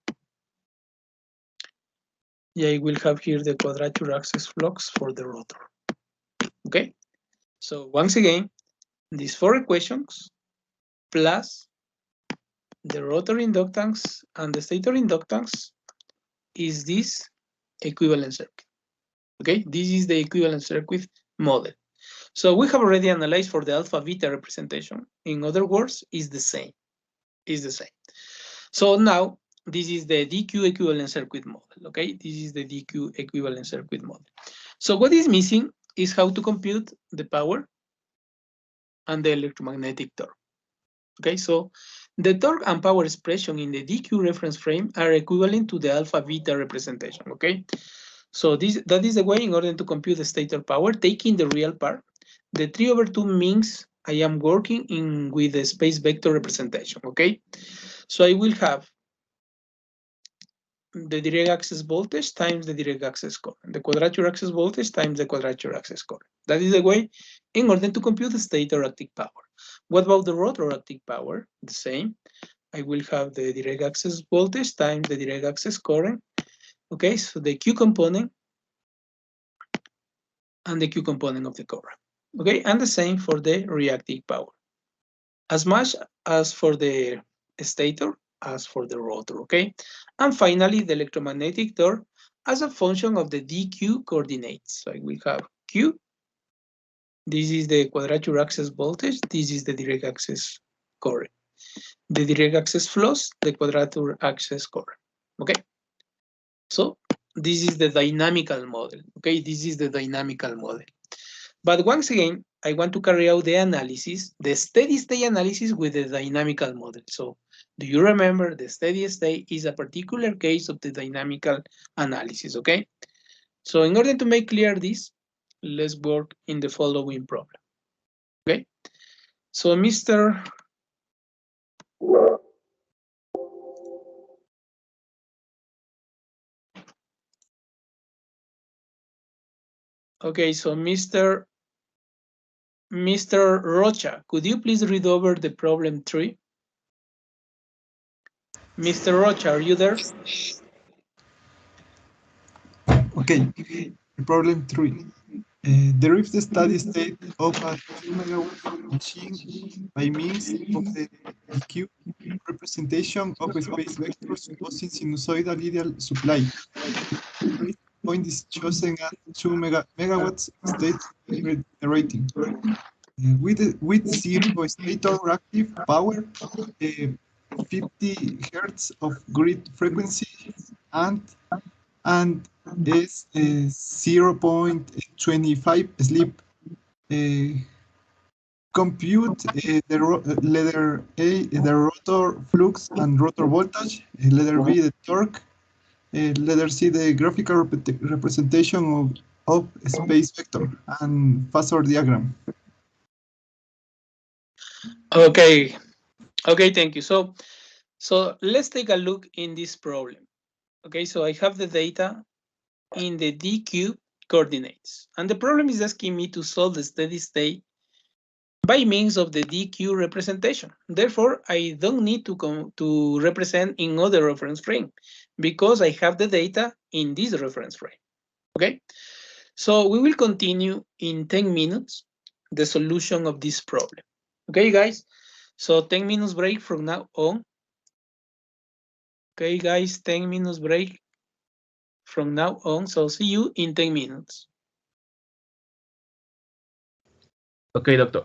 Yeah, I will have here the quadrature access flux for the rotor. Okay. So once again, these four equations plus the rotor inductance and the stator inductance is this equivalent circuit. Okay, this is the equivalent circuit model. So we have already analyzed for the alpha beta representation. In other words, is the same. Is the same. So now this is the DQ equivalent circuit model. Okay, this is the DQ equivalent circuit model. So what is missing is how to compute the power and the electromagnetic torque. Okay, so the torque and power expression in the DQ reference frame are equivalent to the alpha beta representation. Okay, so that is the way in order to compute the stator power, taking the real part. The 3/2 means I am working with the space vector representation. Okay, so I will have the direct access voltage times the direct access current, the quadrature access voltage times the quadrature access current. That is the way in order to compute the stator active power. What about the rotor active power? The same. I will have the direct access voltage times the direct access current. Okay, so the Q component and the Q component of the current. Okay, and the same for the reactive power. As much as for the stator as for the rotor, okay? And finally, the electromagnetic torque as a function of the DQ coordinates. So I will have Q. This is the quadrature access voltage. This is the direct access current. the direct access flows, the quadrature access core. Okay, so this is the dynamical model. Okay, this is the dynamical model. But once again, I want to carry out the analysis, the steady state analysis with the dynamical model. So do you remember the steady state is a particular case of the dynamical analysis, okay? So in order to make clear this, let's work in the following problem, okay? So Mr. Okay, so Mr. Rocha, could you please read over the problem 3? Mr. Rocha, are you there? Okay, problem 3. Derive the steady state of a 2 megawatt machine by means of the DQ representation of a space vector supposing sinusoidal ideal supply. Point is chosen at 2 megawatts state generating. With zero stator active power, 50 hertz of grid frequency, and is 0.25 sleep. Compute the letter A, the rotor flux and rotor voltage, letter B, the torque, letter C, the graphical representation of space vector and phasor diagram. Okay, thank you. So let's take a look in this problem. Okay, so I have the data in the DQ coordinates, and the problem is asking me to solve the steady state by means of the DQ representation. Therefore, I don't need to represent in other reference frame because I have the data in this reference frame. Okay, so we will continue in 10 minutes the solution of this problem. Okay, guys, so 10 minutes break from now on. Okay, guys, 10 minutes break from now on. So see you in 10 minutes. Okay, doctor.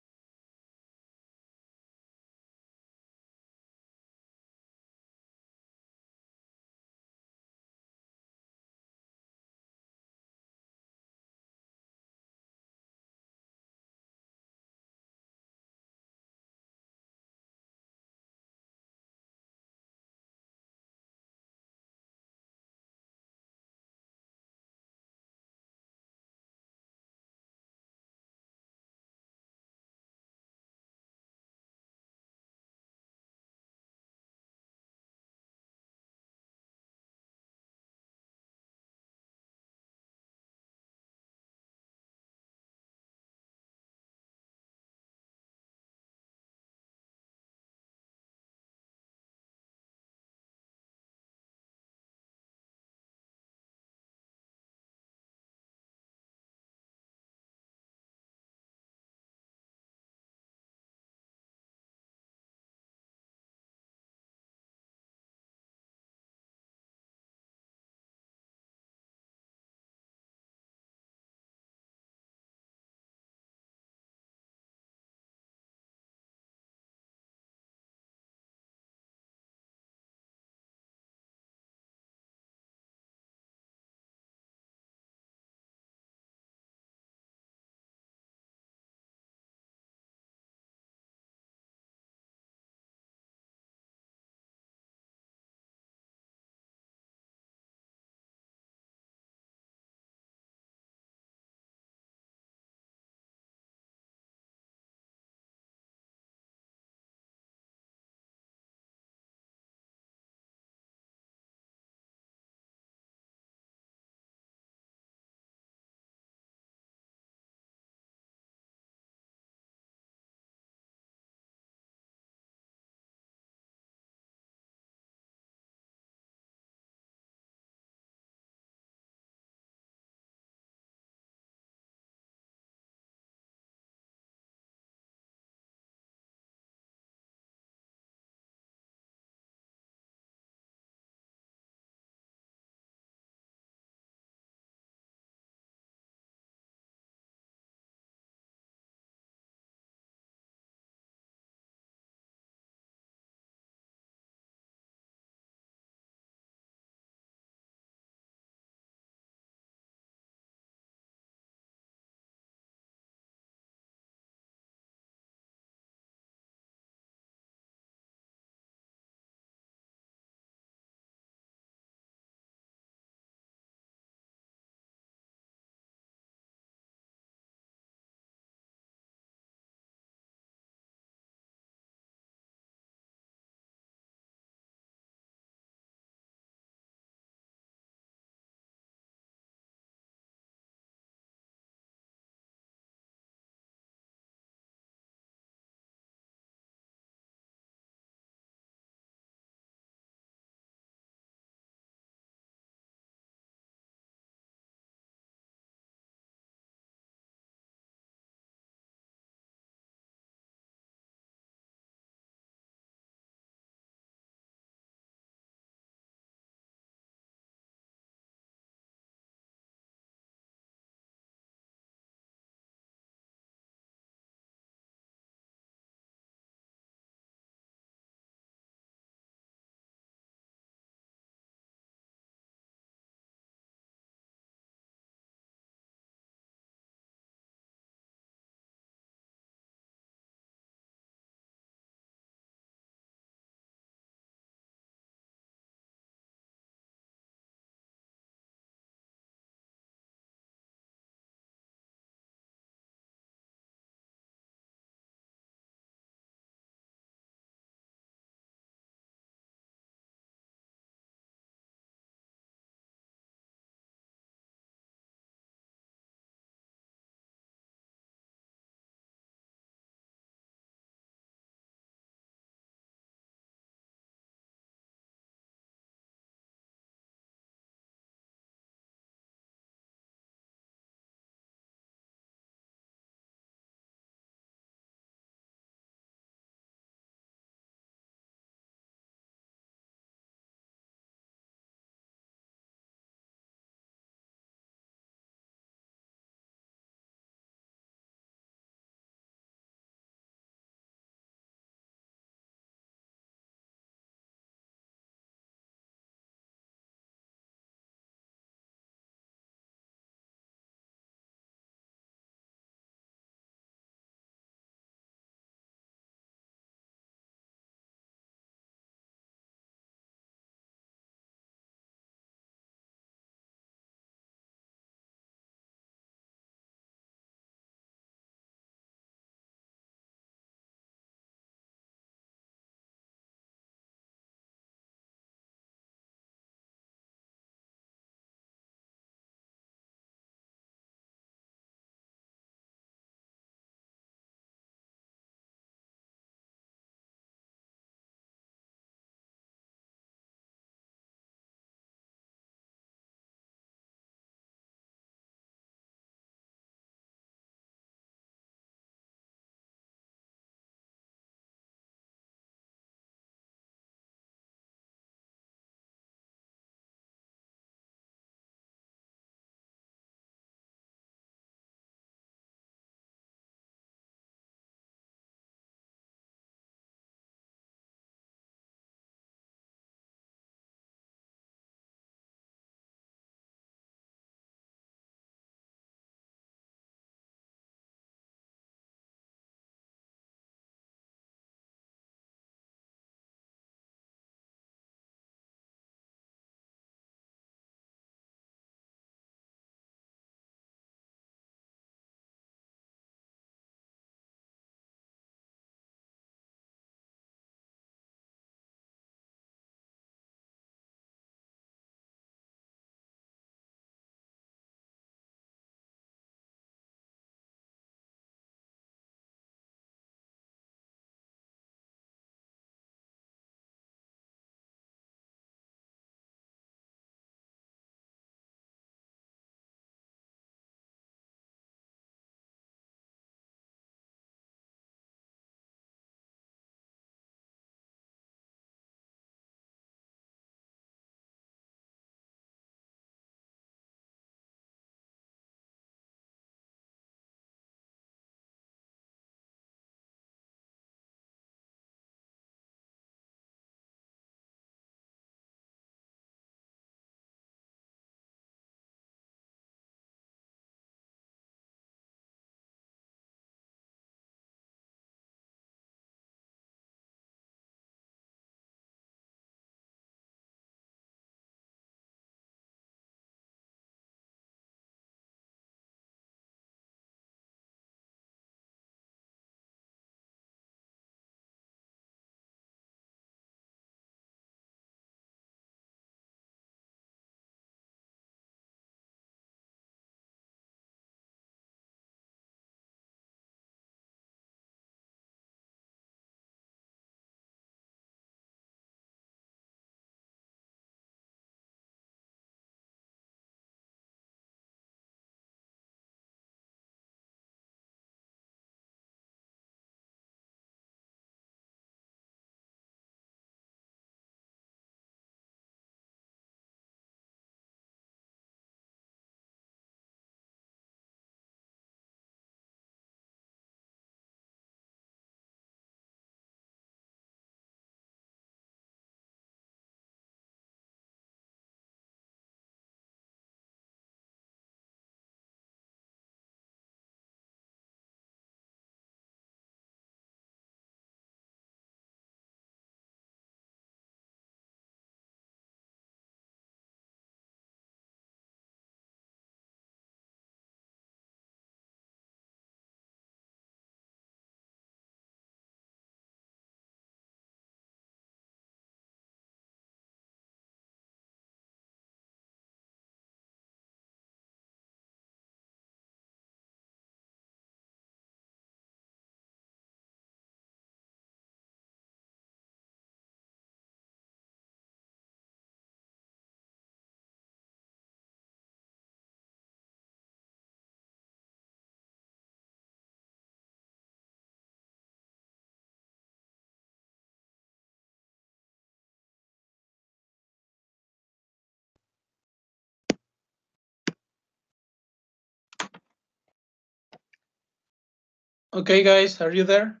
Okay, guys, are you there?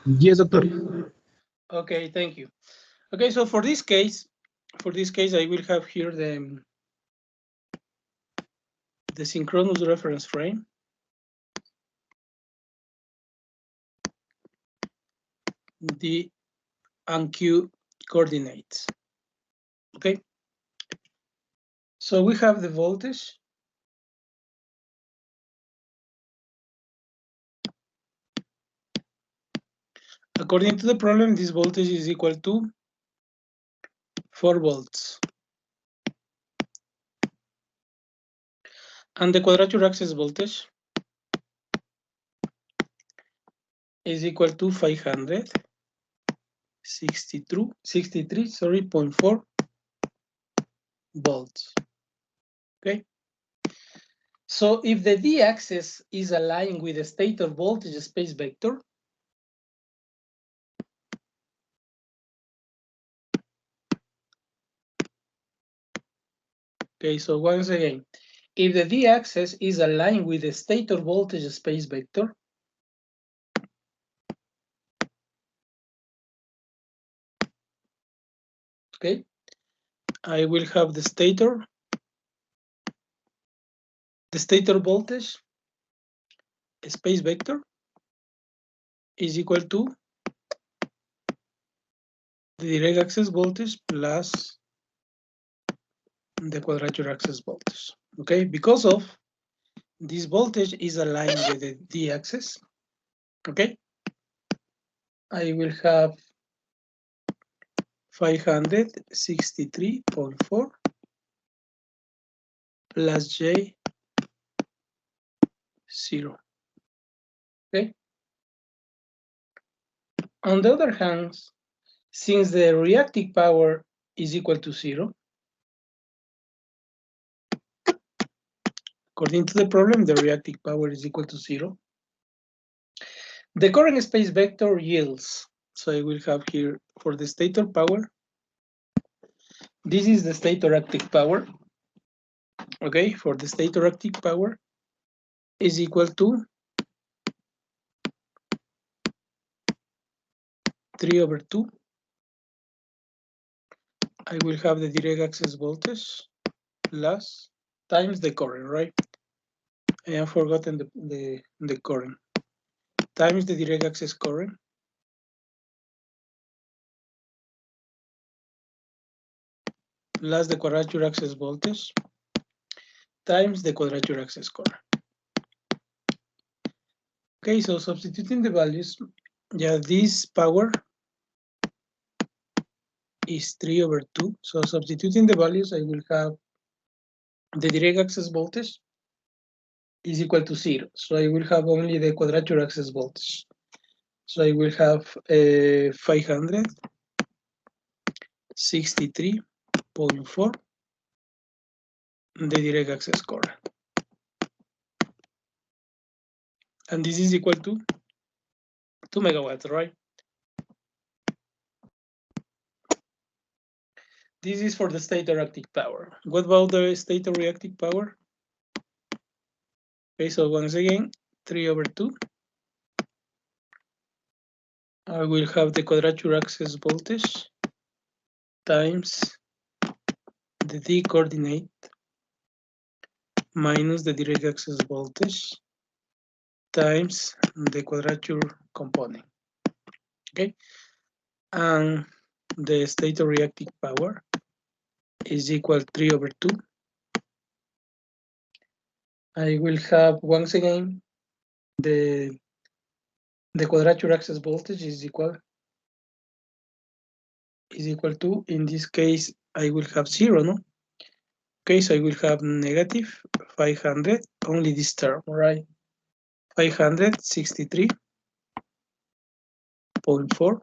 Yes, doctor. Okay, thank you. Okay, so for this case, I will have here the synchronous reference frame. The and Q coordinates. Okay. So we have the voltage. According to the problem, this voltage is equal to 4 volts. And the quadrature access voltage is equal to 563.4 volts. Okay. So if the d-axis is aligned with the stator voltage space vector, okay, so once again, if the d-axis is aligned with the stator voltage space vector, okay, I will have the stator voltage space vector is equal to the direct axis voltage plus the quadrature axis voltage. Okay, because of this voltage is aligned with the d-axis. Okay, I will have 563.4 plus J 0. Okay. On the other hand, since the reactive power is equal to 0, according to the problem, the reactive power is equal to 0. The current space vector yields. So I will have here for the stator power. This is the stator active power. Okay, for the stator active power is equal to 3/2. I will have the direct axis voltage plus times the current, right? I have forgotten the current. Times the direct axis current plus the quadrature axis voltage times the quadrature axis current. Okay, so substituting the values, yeah, this power is 3/2. So substituting the values, I will have the direct axis voltage is equal to 0. So I will have only the quadrature axis voltage. So I will have 563.4 the direct axis current. And this is equal to 2 megawatts, right? This is for the stator active power. What about the stator reactive power? Okay, so once again, 3/2. I will have the quadrature axis voltage times the d coordinate minus the direct axis voltage times the quadrature component. Okay, and the stator reactive power is equal 3/2. I will have once again the quadrature axis voltage is equal to, in this case, I will have 0, no? Okay, so I will have negative 500, only this term, right? 563.4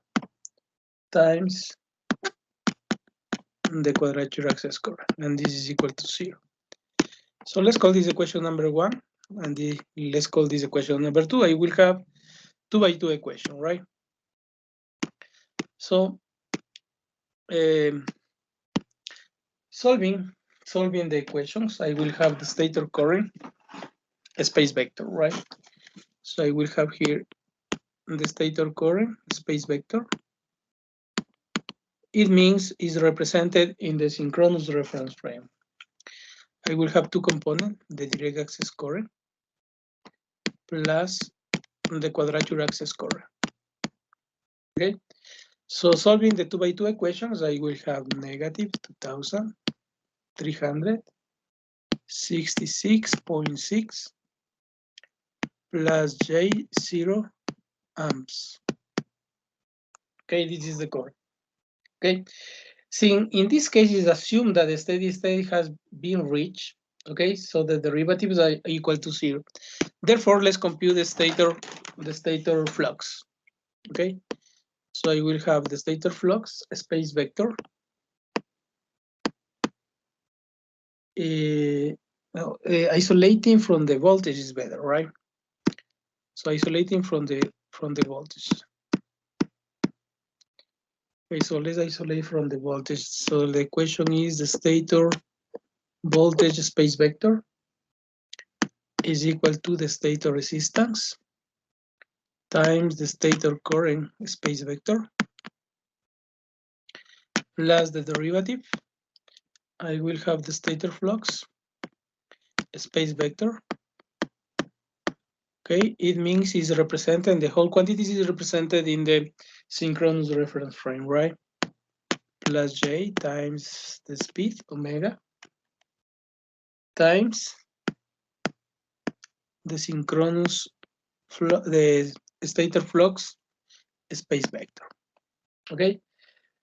times the quadrature axis current, and this is equal to 0. So let's call this equation number 1, and let's call this equation number 2. I will have 2x2 equation, right? So solving the equations, I will have the stator current space vector, right? So I will have here the stator current space vector. It means is represented in the synchronous reference frame. I will have two components, the direct access current plus the quadrature access current. Okay, so solving the 2x2 equations, I will have negative 2,366.6 plus J0 amps. Okay, this is the current. Okay, so in this case, it's assumed that the steady state has been reached. Okay, so the derivatives are equal to 0. Therefore, let's compute the stator flux. Okay, so I will have the stator flux space vector. Isolating from the voltage is better, right? So isolating from the voltage. Okay, so let's isolate from the voltage. So the question is the stator voltage space vector is equal to the stator resistance times the stator current space vector plus the derivative. I will have the stator flux space vector. Okay, it means is represented, the whole quantity is represented in the synchronous reference frame, right? Plus J times the speed, omega, times the synchronous, the stator flux space vector. Okay,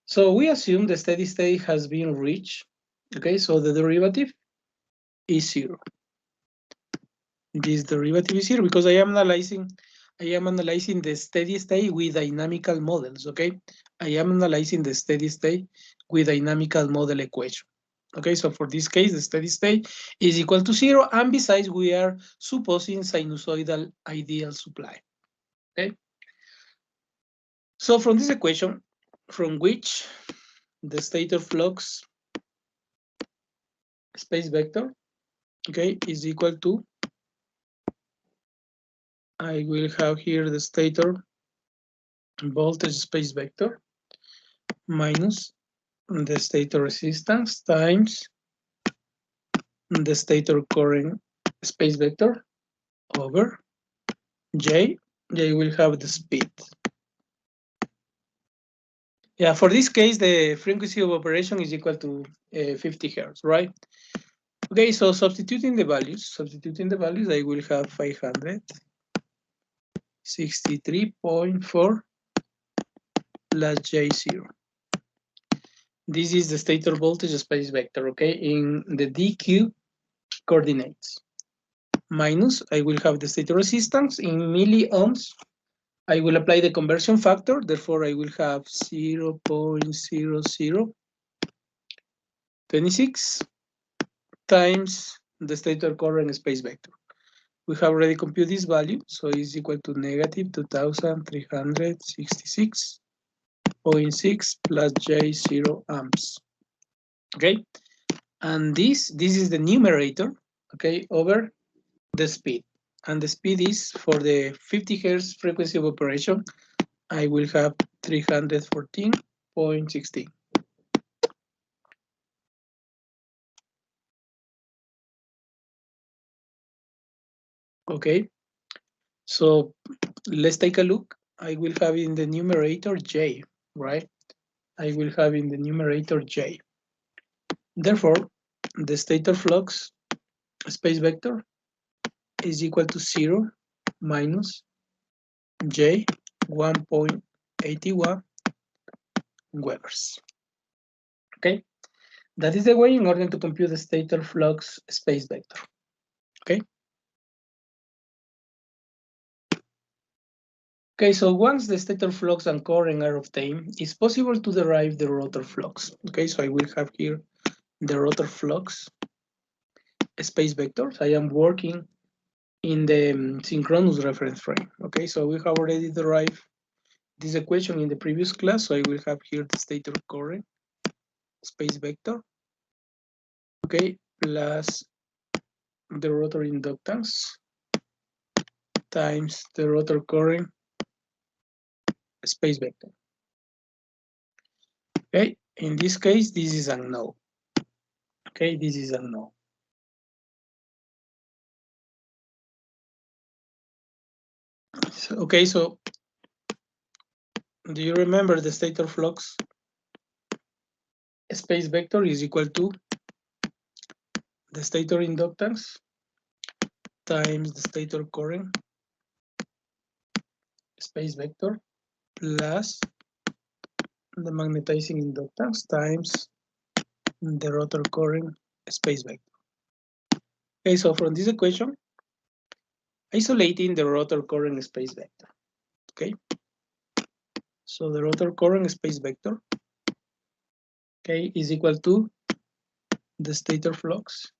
so we assume the steady state has been reached. Okay, so the derivative is 0. This derivative is 0 because I am analyzing the steady state with dynamical models. Okay, I am analyzing the steady state with dynamical model equation. Okay, so for this case, the steady state is equal to 0, and besides, we are supposing sinusoidal ideal supply. Okay, so from this equation, from which the stator flux space vector, okay, is equal to, I will have here the stator voltage space vector minus the stator resistance times the stator current space vector over J. J will have the speed. Yeah, for this case, the frequency of operation is equal to 50 Hertz, right? Okay, so substituting the values, I will have 563.4 plus J0. This is the stator voltage space vector, okay, in the DQ coordinates. Minus, I will have the stator resistance in milliohms. I will apply the conversion factor, therefore I will have 0.0026 times the stator current space vector. We have already computed this value, so it's equal to negative 2,366.6 plus J0 amps. Okay, and this is the numerator, okay, over the speed. And the speed is for the 50 Hertz frequency of operation, I will have 314.16. Okay, so let's take a look. I will have in the numerator J, right? I will have in the numerator J. Therefore, the stator flux space vector is equal to 0 minus J 1.81 Webers. Okay, that is the way in order to compute the stator flux space vector. Okay. Okay, so once the stator flux and current are obtained, it's possible to derive the rotor flux. Okay, so I will have here the rotor flux space vectors. I am working in the synchronous reference frame. Okay, so we have already derived this equation in the previous class. So I will have here the stator current space vector. Okay, plus the rotor inductance times the rotor current space vector. Okay, in this case, this is unknown. Okay, this is unknown. Okay, so do you remember the stator flux space vector is equal to the stator inductance times the stator current space vector plus the magnetizing inductance times the rotor current space vector. Okay, so from this equation, isolating the rotor current space vector. Okay, so the rotor current space vector, okay, is equal to the stator flux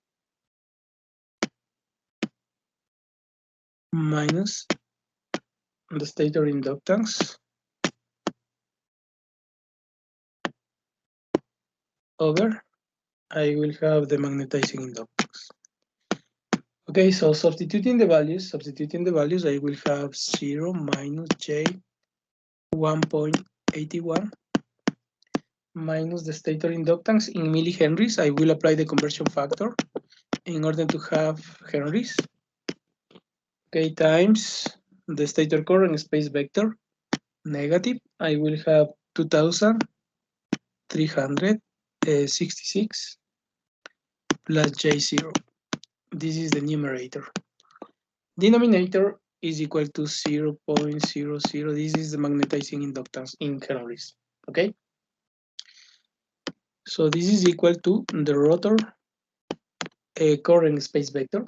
minus the stator inductance over I will have the magnetizing inductance. Okay, so substituting the values, I will have 0 minus J 1.81 minus the stator inductance in millihenries. I will apply the conversion factor in order to have henries. Okay, times the stator current space vector negative. I will have 2,366 plus J0. This is the numerator. Denominator is equal to 0.00. This is the magnetizing inductance in henries. Okay. So this is equal to the rotor current space vector.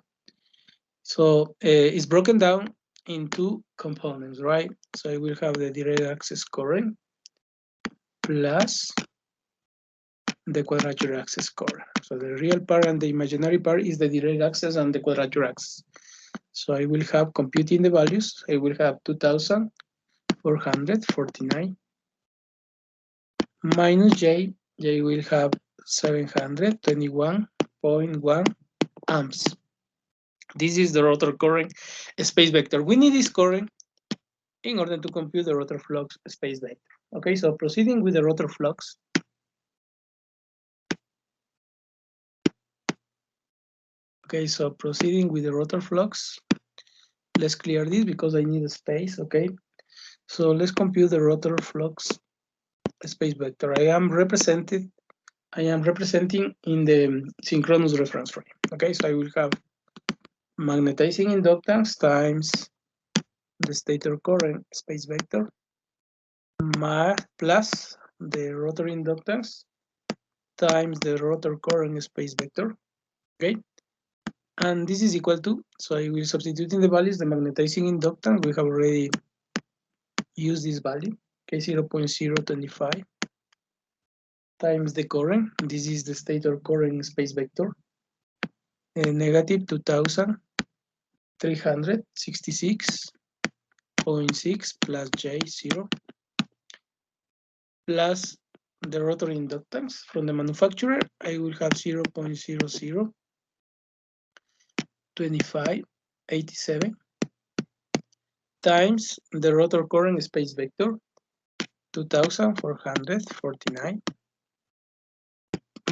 So it's broken down in two components, right? So I will have the direct access current plus the quadrature access current. So the real part and the imaginary part is the direct access and the quadrature access. So I will have, computing the values, I will have 2,449 minus J will have 721.1 amps. This is the rotor current space vector. We need this current in order to compute the rotor flux space vector. Okay, so proceeding with the rotor flux. Okay, so proceeding with the rotor flux. Let's clear this because I need a space, okay? So let's compute the rotor flux space vector. I am representing in the synchronous reference frame. Okay, so I will have magnetizing inductance times the stator current space vector plus the rotor inductance times the rotor current space vector. Okay, and this is equal to, so I will substitute in the values the magnetizing inductance. We have already used this value, okay, 0.025 times the current. This is the stator current space vector, negative 2,366.6 plus J0 plus the rotor inductance from the manufacturer. I will have 0.002587 times the rotor current space vector 2,449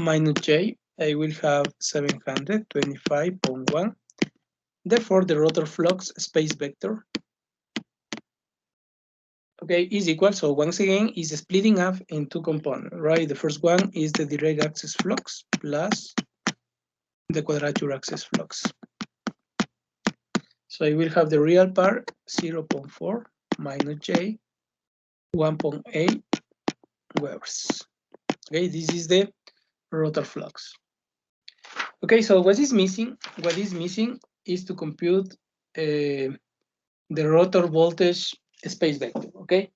minus J. I will have 725.1. Therefore, the rotor flux space vector, okay, is equal. So once again, is splitting up in two components, right? The first one is the direct access flux plus the quadrature access flux. So I will have the real part 0.4 minus J 1.8 Webers. Okay, this is the rotor flux. Okay, so what is missing? What is missing is to compute the rotor voltage space vector. Okay,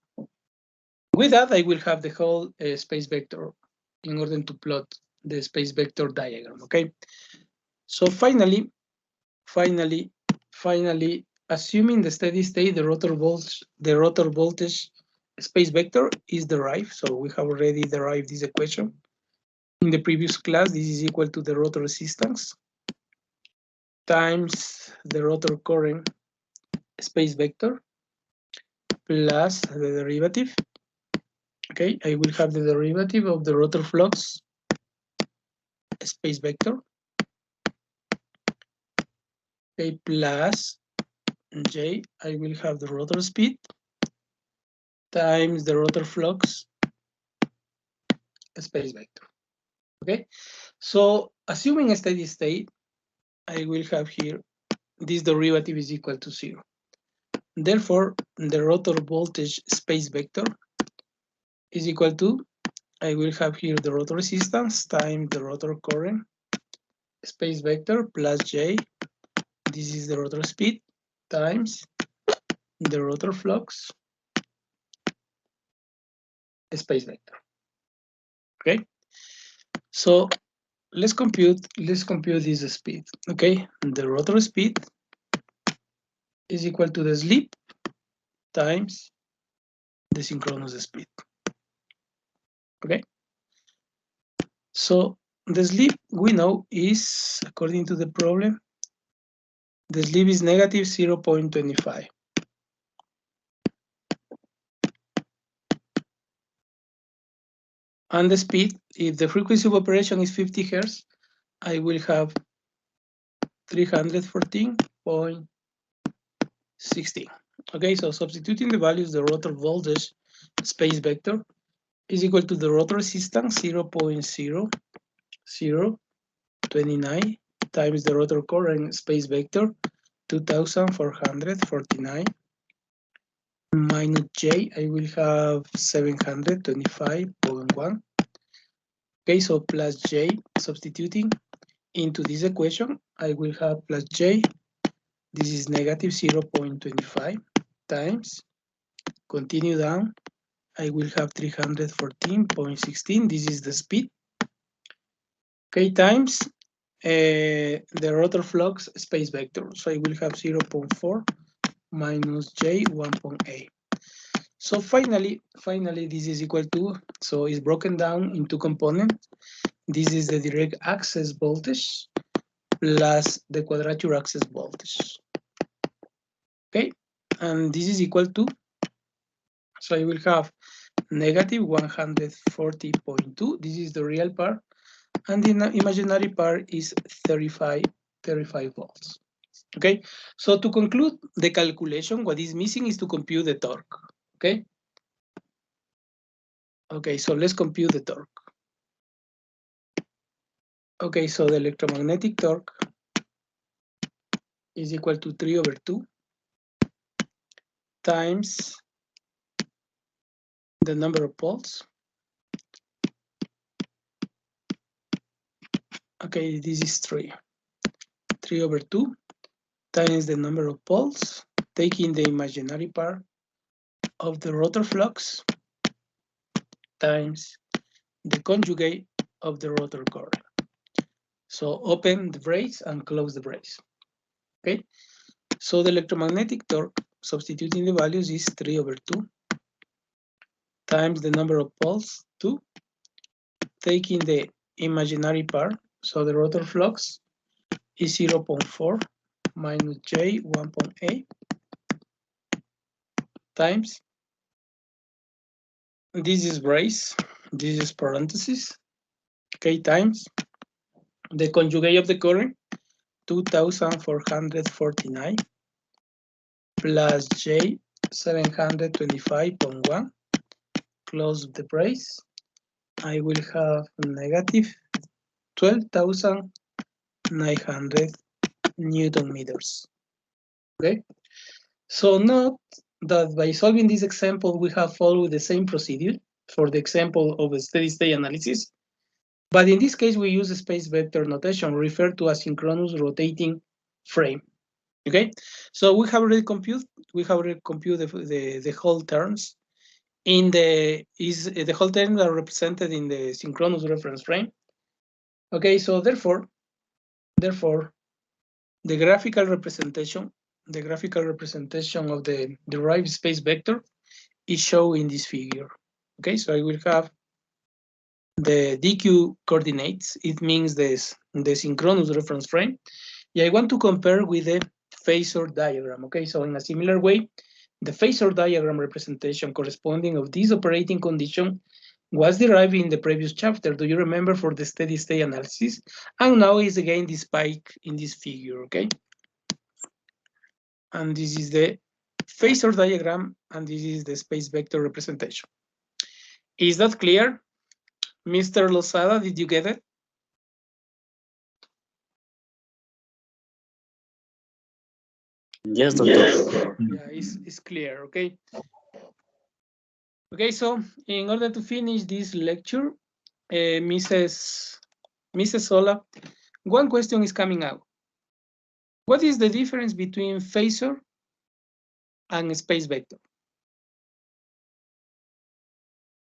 with that I will have the whole space vector in order to plot the space vector diagram. Okay, so finally, assuming the steady state, the rotor voltage space vector is derived. So we have already derived this equation in the previous class. This is equal to the rotor resistance times the rotor current space vector plus the derivative. Okay, I will have the derivative of the rotor flux space vector. Okay, plus J, I will have the rotor speed times the rotor flux space vector. Okay, so assuming a steady state, I will have here this derivative is equal to 0. Therefore, the rotor voltage space vector is equal to, I will have here the rotor resistance times the rotor current space vector plus J. This is the rotor speed times the rotor flux space vector. Okay, so let's compute this speed. Okay, the rotor speed is equal to the slip times the synchronous speed. Okay, so the slip we know is, according to the problem, the slip is negative 0.25. And the speed, if the frequency of operation is 50 Hertz, I will have 314.16. Okay, so substituting the values, the rotor voltage space vector is equal to the rotor resistance 0.0029 times the rotor current space vector 2449 minus J, I will have 725.1. Okay, so plus J, substituting into this equation, I will have plus J, this is negative 0.25 times, continue down, I will have 314.16, this is the speed. Okay, times the rotor flux space vector, so I will have 0.4 minus J 1.8. So finally, this is equal to, so it's broken down into components. This is the direct access voltage plus the quadrature access voltage. Okay, and this is equal to, so I will have negative 140.2. This is the real part, and the imaginary part is 35 volts. Okay, so to conclude the calculation, what is missing is to compute the torque. Okay. Okay, so let's compute the torque. Okay, so the electromagnetic torque is equal to 3/2 times the number of poles. Okay, this is 3/2 times the number of poles, taking the imaginary part of the rotor flux times the conjugate of the rotor current. So open the brace and close the brace. Okay, so the electromagnetic torque, substituting the values, is 3/2 times the number of poles, 2, taking the imaginary part, so the rotor flux is 0.4 minus J 1.8 times, this is brace, this is parenthesis, okay, times the conjugate of the current, 2449 plus J 725.1, close the brace, I will have negative 12,900 Newton meters. Okay, so note that by solving this example, we have followed the same procedure for the example of a steady state analysis, but in this case, we use a space vector notation referred to as synchronous rotating frame. Okay, so we have already computed the whole terms in the whole terms are represented in the synchronous reference frame. Okay, so therefore, the graphical representation of the derived space vector is shown in this figure. Okay, so I will have the DQ coordinates. It means the synchronous reference frame. Yeah, I want to compare with the phasor diagram. Okay, so in a similar way, the phasor diagram representation corresponding of this operating condition was derived in the previous chapter. Do you remember, for the steady state analysis? And now is again the spike in this figure, okay? And this is the phasor diagram, and this is the space vector representation. Is that clear? Mr. Lozada, did you get it? Yes, doctor. Yeah, it's clear, okay? Okay, so in order to finish this lecture, Mrs. Sola, one question is coming out. What is the difference between phasor and space vector?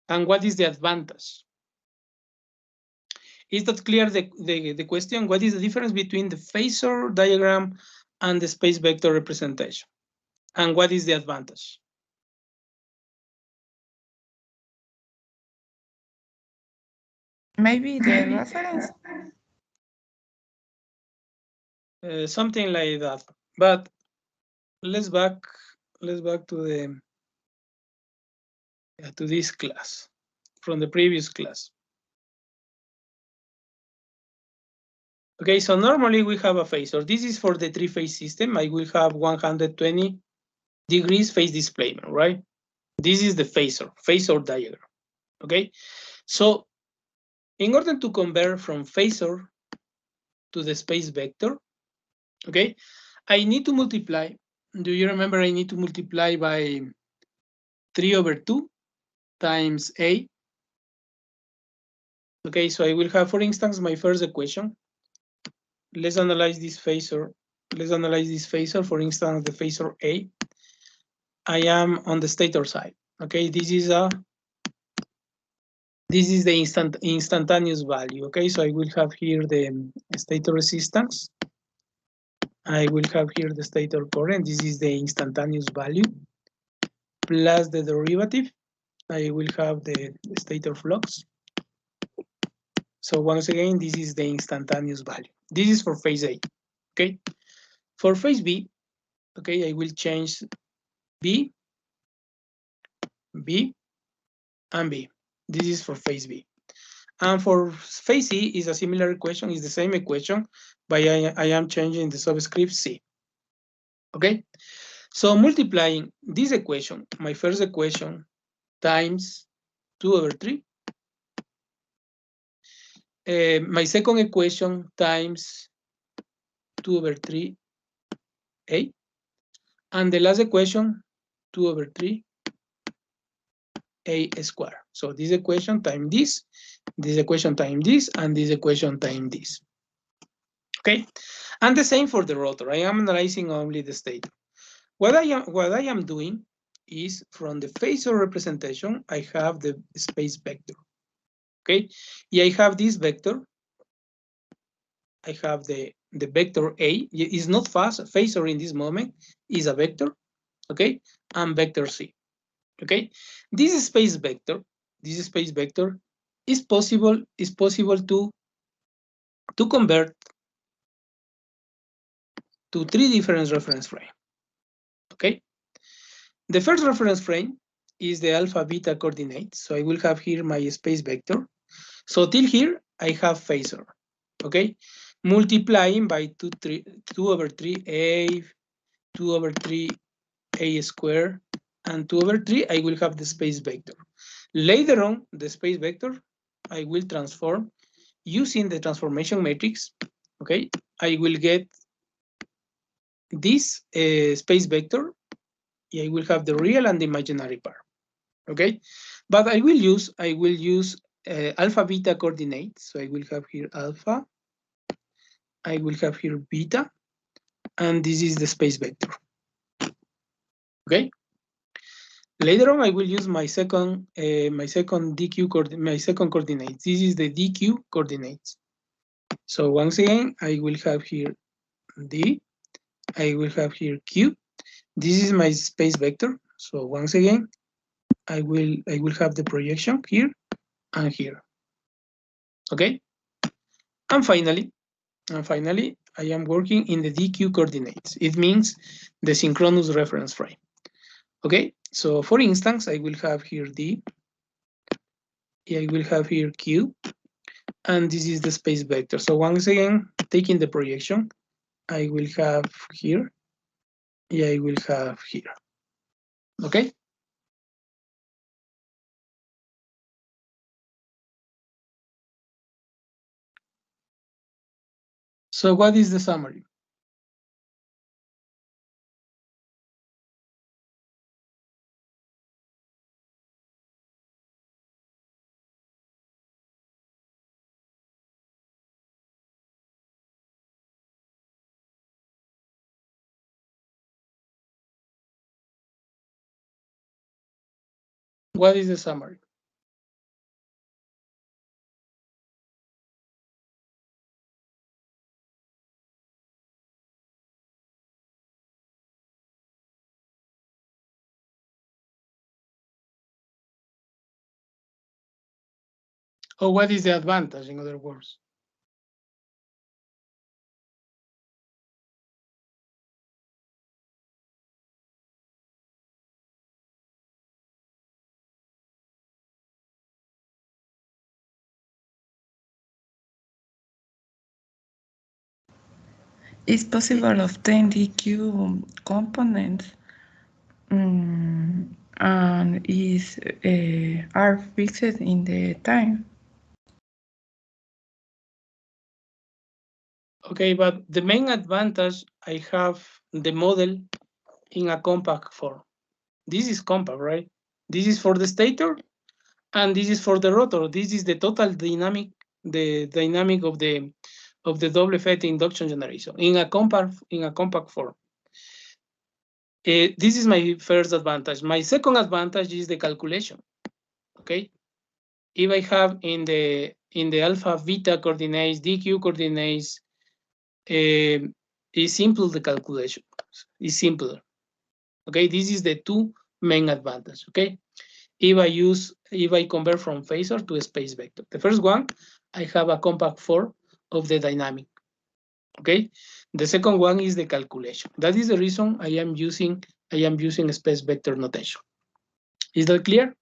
And what is the advantage? Is that clear, the question? What is the difference between the phasor diagram and the space vector representation? And what is the advantage? Maybe the reference. Something like that. But let's back to this class, from the previous class. Okay, so normally we have a phasor. This is for the three-phase system. I will have 120 degrees phase displacement, right? This is the phasor diagram, okay? So in order to convert from phasor to the space vector, okay, I need to multiply. Do you remember I need to multiply by 3/2 times A? Okay, so I will have, for instance, my first equation. Let's analyze this phasor. Let's analyze this phasor, for instance, the phasor A. I am on the stator side. Okay, this is the instantaneous value. Okay, so I will have here the stator resistance. I will have here the stator current. This is the instantaneous value plus the derivative. I will have the stator flux. So once again, this is the instantaneous value. This is for phase A. Okay, for phase B, okay, I will change B, B, and B. This is for phase B. And for phase C is a similar equation, is the same equation, but I am changing the subscript C. Okay, so multiplying this equation, my first equation, times 2/3. My second equation times 2/3 A. And the last equation, 2/3 A squared. So this equation times this equation times this, and this equation times this. Okay, and the same for the rotor. I am analyzing only the stator. What I am doing is, from the phasor representation, I have the space vector. Okay, yeah, I have this vector. I have the vector A. It's not phasor in this moment, is a vector. Okay, and vector C. Okay, this space vector is possible to convert to three different reference frames. Okay, the first reference frame is the alpha beta coordinates. So I will have here my space vector. So till here I have phasor. Okay, multiplying by 2/3 A, 2/3 A squared, and 2/3, I will have the space vector. Later on, the space vector, I will transform using the transformation matrix. Okay, I will get this space vector. I will have the real and the imaginary part. Okay, but I will use alpha beta coordinates. So I will have here alpha, I will have here beta, and this is the space vector. Okay. Later on, I will use my second coordinates. This is the DQ coordinates. So once again, I will have here D, I will have here Q. This is my space vector. So once again, I will have the projection here and here. Okay. And finally, I am working in the DQ coordinates. It means the synchronous reference frame. Okay, so for instance, I will have here D, I will have here Q, and this is the space vector. So once again, taking the projection, I will have here, I will have here. Okay? So what is the summary? What is the summary? Or what is the advantage, in other words? It's possible to obtain DQ components and are fixed in the time. Okay, but the main advantage, I have the model in a compact form. This is compact, right? This is for the stator, and this is for the rotor. This is the total dynamic, the dynamic of the double effect induction generation in a compact form. This is my first advantage. My second advantage is the calculation. Okay, if I have in the alpha beta coordinates, DQ coordinates, it's simple the calculation. It's simpler. Okay, this is the two main advantages. Okay, if I convert from phasor to a space vector. The first one, I have a compact form of the dynamic. Okay, the second one is the calculation. That is the reason I am using a space vector notation. Is that clear?